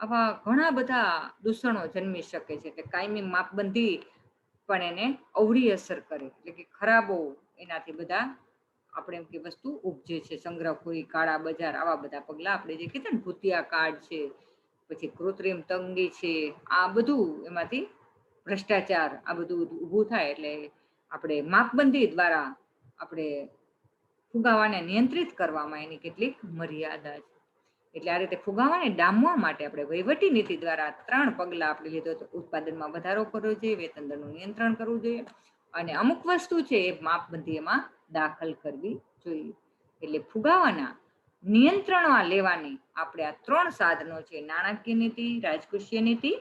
આવા ઘણા બધા દૂષણો જન્મી શકે છે. એટલે કાયમી માપબંધી પણ એને અવળી અસર કરે, એટલે કે ખરાબો એનાથી બધા આપણે એમ કે વસ્તુ ઉપજે છે. સંગ્રહખોરી, કાળા બજાર, આવા બધા પગલા આપણે જે કીધા ને, ભૂતિયા કાર્ડ છે, પછી કૃત્રિમ તંગી છે, આ બધું એમાંથી ભ્રષ્ટાચાર આ બધું ઊભું થાય. એટલે આપણે માપબંધી દ્વારા આપણે ફુગાવાને નિયંત્રિત કરવામાં એની કેટલીક મર્યાદા છે. એટલે આ રીતે ફુગાવાને ડામવા માટે આપણે વહીવટી નીતિ દ્વારા 3 પગલા આપણે લીધો તો ઉત્પાદનમાં વધારો કરવો જોઈએ, વેતન દરનું નિયંત્રણ કરવું જોઈએ, અને અમુક વસ્તુ છે એ માપબંધી એમાં દાખલ કરવી જોઈએ. એટલે ફુગાવાના નિયંત્રણમાં લેવાની આપણે આ 3 સાધનો છે: નાણાકીય નીતિ, રાજકોષીય નીતિ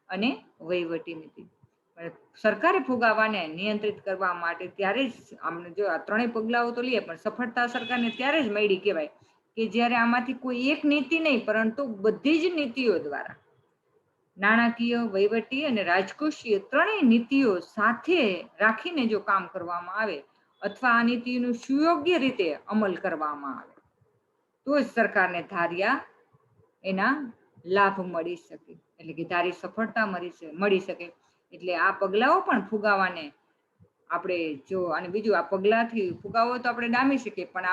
અને વહીવટી નીતિ. સરકારે ફુગાવાને નિયંત્રિત કરવા માટે ત્યારે જ આમને જો આ 3 પગલાઓ તો લઈએ, પણ સફળતા સરકારને ત્યારે જ મળી કહેવાય કે જ્યારે આમાંથી કોઈ એક નીતિ નહીં, પરંતુ બધી જ નીતિઓ દ્વારા નાણાકીય, વહીવટી અને રાજકોષીય 3 નીતિઓ સાથે રાખીને જો કામ કરવામાં આવે અથવા આ નીતિનું સુયોગ્ય રીતે અમલ કરવામાં આવે તો જ સરકારને ધાર્યા એના લાભ મળી શકે, એટલે કે ધારી સફળતા મળી શકે. એટલે આ પગલાઓ પણ ફુગાવાને આપણે જો, અને બીજું આ પગલાથી ફુગાવો તો આપણે ડામી શકીએ, પણ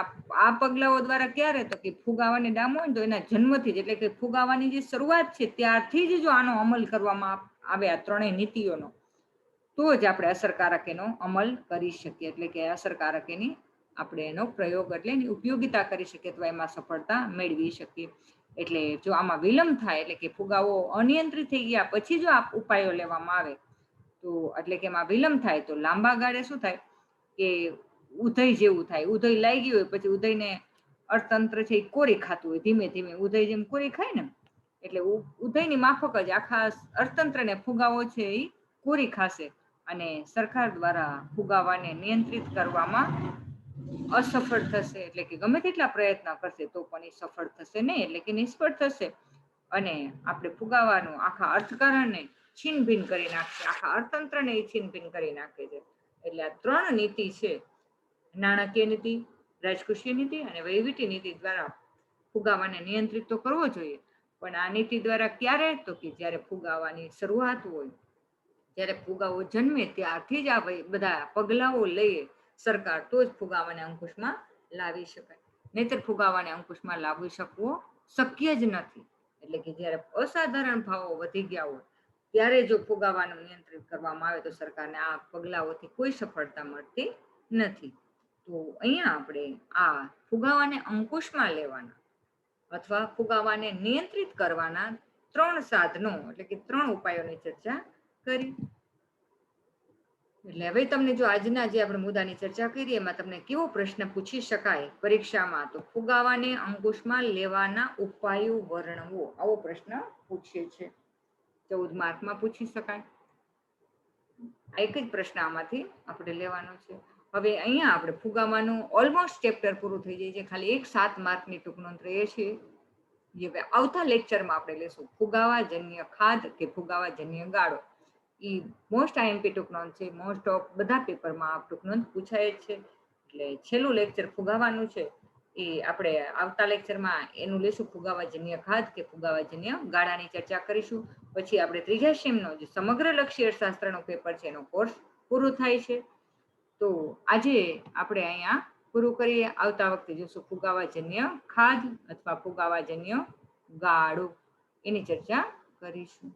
આ પગલાઓ દ્વારા ક્યારે? તો કે ફુગાવાને ડામવો હોય તો એના જન્મથી જ, એટલે કે ફુગાવાની જે શરૂઆત છે ત્યારથી જ જો આનો અમલ કરવામાં આવે આ 3 નીતિઓનો, તો જ આપણે અસરકારક એનો અમલ કરી શકીએ. એટલે કે અસરકારક એની આપણે એનો પ્રયોગ એટલે એની ઉપયોગિતા કરી શકીએ, અથવા એમાં સફળતા મેળવી શકીએ. એટલે જો આમાં વિલંબ થાય, એટલે કે ફુગાવો અનિયંત્રિત થઈ ગયા પછી જો આ ઉપાયો લેવામાં આવે તો, એટલે કે એમાં વિલંબ થાય તો લાંબા ગાળે શું થાય કે ઉધઈ જેવું થાય. ઉધઈ લાગી હોય પછી ઉધઈને અર્થતંત્ર છે એ કોરી ખાતું હોય, ધીમે ધીમે ઉધઈ જેમ કોરી ખાય ને, એટલે ઉધઈની માફક જ આખા અર્થતંત્રને ફુગાવો છે એ કોરી ખાશે, અને સરકાર દ્વારા ફુગાવાને નિયંત્રિત કરવામાં અસફળ થશે. એટલે કે ગમે તેટલા પ્રયત્ન કરશે તો પણ એ સફળ થશે નહીં, એટલે કે નિષ્ફળ થશે. અને આપણે ફુગાવાનું આખા અર્થકારણને છીનભીન કરી નાખશે, આખા અર્થતંત્રને છીનભીન કરી નાખે છે. એટલે આ 3 નીતિ છે, નાણાકીય નીતિ, રાજકોષીય નીતિ અને વહીવટી નીતિ દ્વારા ફુગાવાને નિયંત્રિત તો કરવો જોઈએ. પણ આ નીતિ દ્વારા ક્યારે? તો કે જ્યારે ફુગાવાની શરૂઆત હોય, જ્યારે ફુગાવો જન્મે ત્યારથી જ આ બધા પગલાઓ લઈએ સરકાર, તો જ ફુગાવાને અંકુશમાં લાવી શકાય. નહીંતર ફુગાવાને અંકુશમાં લાવી શકવો શક્ય જ નથી. એટલે કે જ્યારે અસાધારણ ભાવો વધી ગયા હોય ત્યારે જો ફુગાવાનું નિયંત્રિત કરવામાં આવે તો સરકારને આ પગલાઓથી કોઈ સફળતા મળતી નથી. તો અહીંયા આપણે આ ફુગાવાને અંકુશમાં લેવાના અથવા ફુગાવાને નિયંત્રિત કરવાના 3 સાધનો, એટલે કે 3 ઉપાયોની ચર્ચા કરી. એટલે હવે તમને જો આજના જે આપણે મુદ્દાની ચર્ચા કરી એમાં તમને કેવો પ્રશ્ન પૂછી શકાય પરીક્ષામાં, તો ફુગાવાને અંકુશમાં લેવાના ઉપાયો વર્ણવો, આવો પ્રશ્ન પૂછે છે. 14 માર્કમાં પૂછી શકાય. એક જ પ્રશ્ન આમાંથી આપણે લેવાનો છે. હવે અહીંયા આપણે ફુગાવાનું ઓલમોસ્ટ ચેપ્ટર પૂરું થઈ જાય છે. ખાલી એક 7 માર્કની ટૂંક નોંધ રહે છે, જે આવતા લેક્ચરમાં આપણે લેશું ફુગાવાજન્ય ખાદ કે ફુગાવાજન્ય ગાળો. એ મોસ્ટ આઈએમપી ટૂંક નોંધ છે. મોસ્ટ ઓફ બધા પેપરમાં આ ટૂંક નોંધ પૂછાય છે. એટલે છેલ્લું લેક્ચર ફુગાવાનું છે એ આપણે આવતા લેક્ચરમાં એનું લેશું, ફુગાવાજન્ય ખાદ કે ફુગાવાજન્ય ગાળાની ચર્ચા કરીશું. પછી આપણે 3જા સેમનો જે સમગ્ર લક્ષી અર્થશાસ્ત્રનો પેપર છે એનો કોર્સ પૂરો થાય છે. તો આજે આપણે અહીંયા પૂરું કરીએ. આવતા વખતે જોશું ફુગાવાજન્ય ખાદ અથવા ફુગાવાજન્ય ગાળો, એની ચર્ચા કરીશું.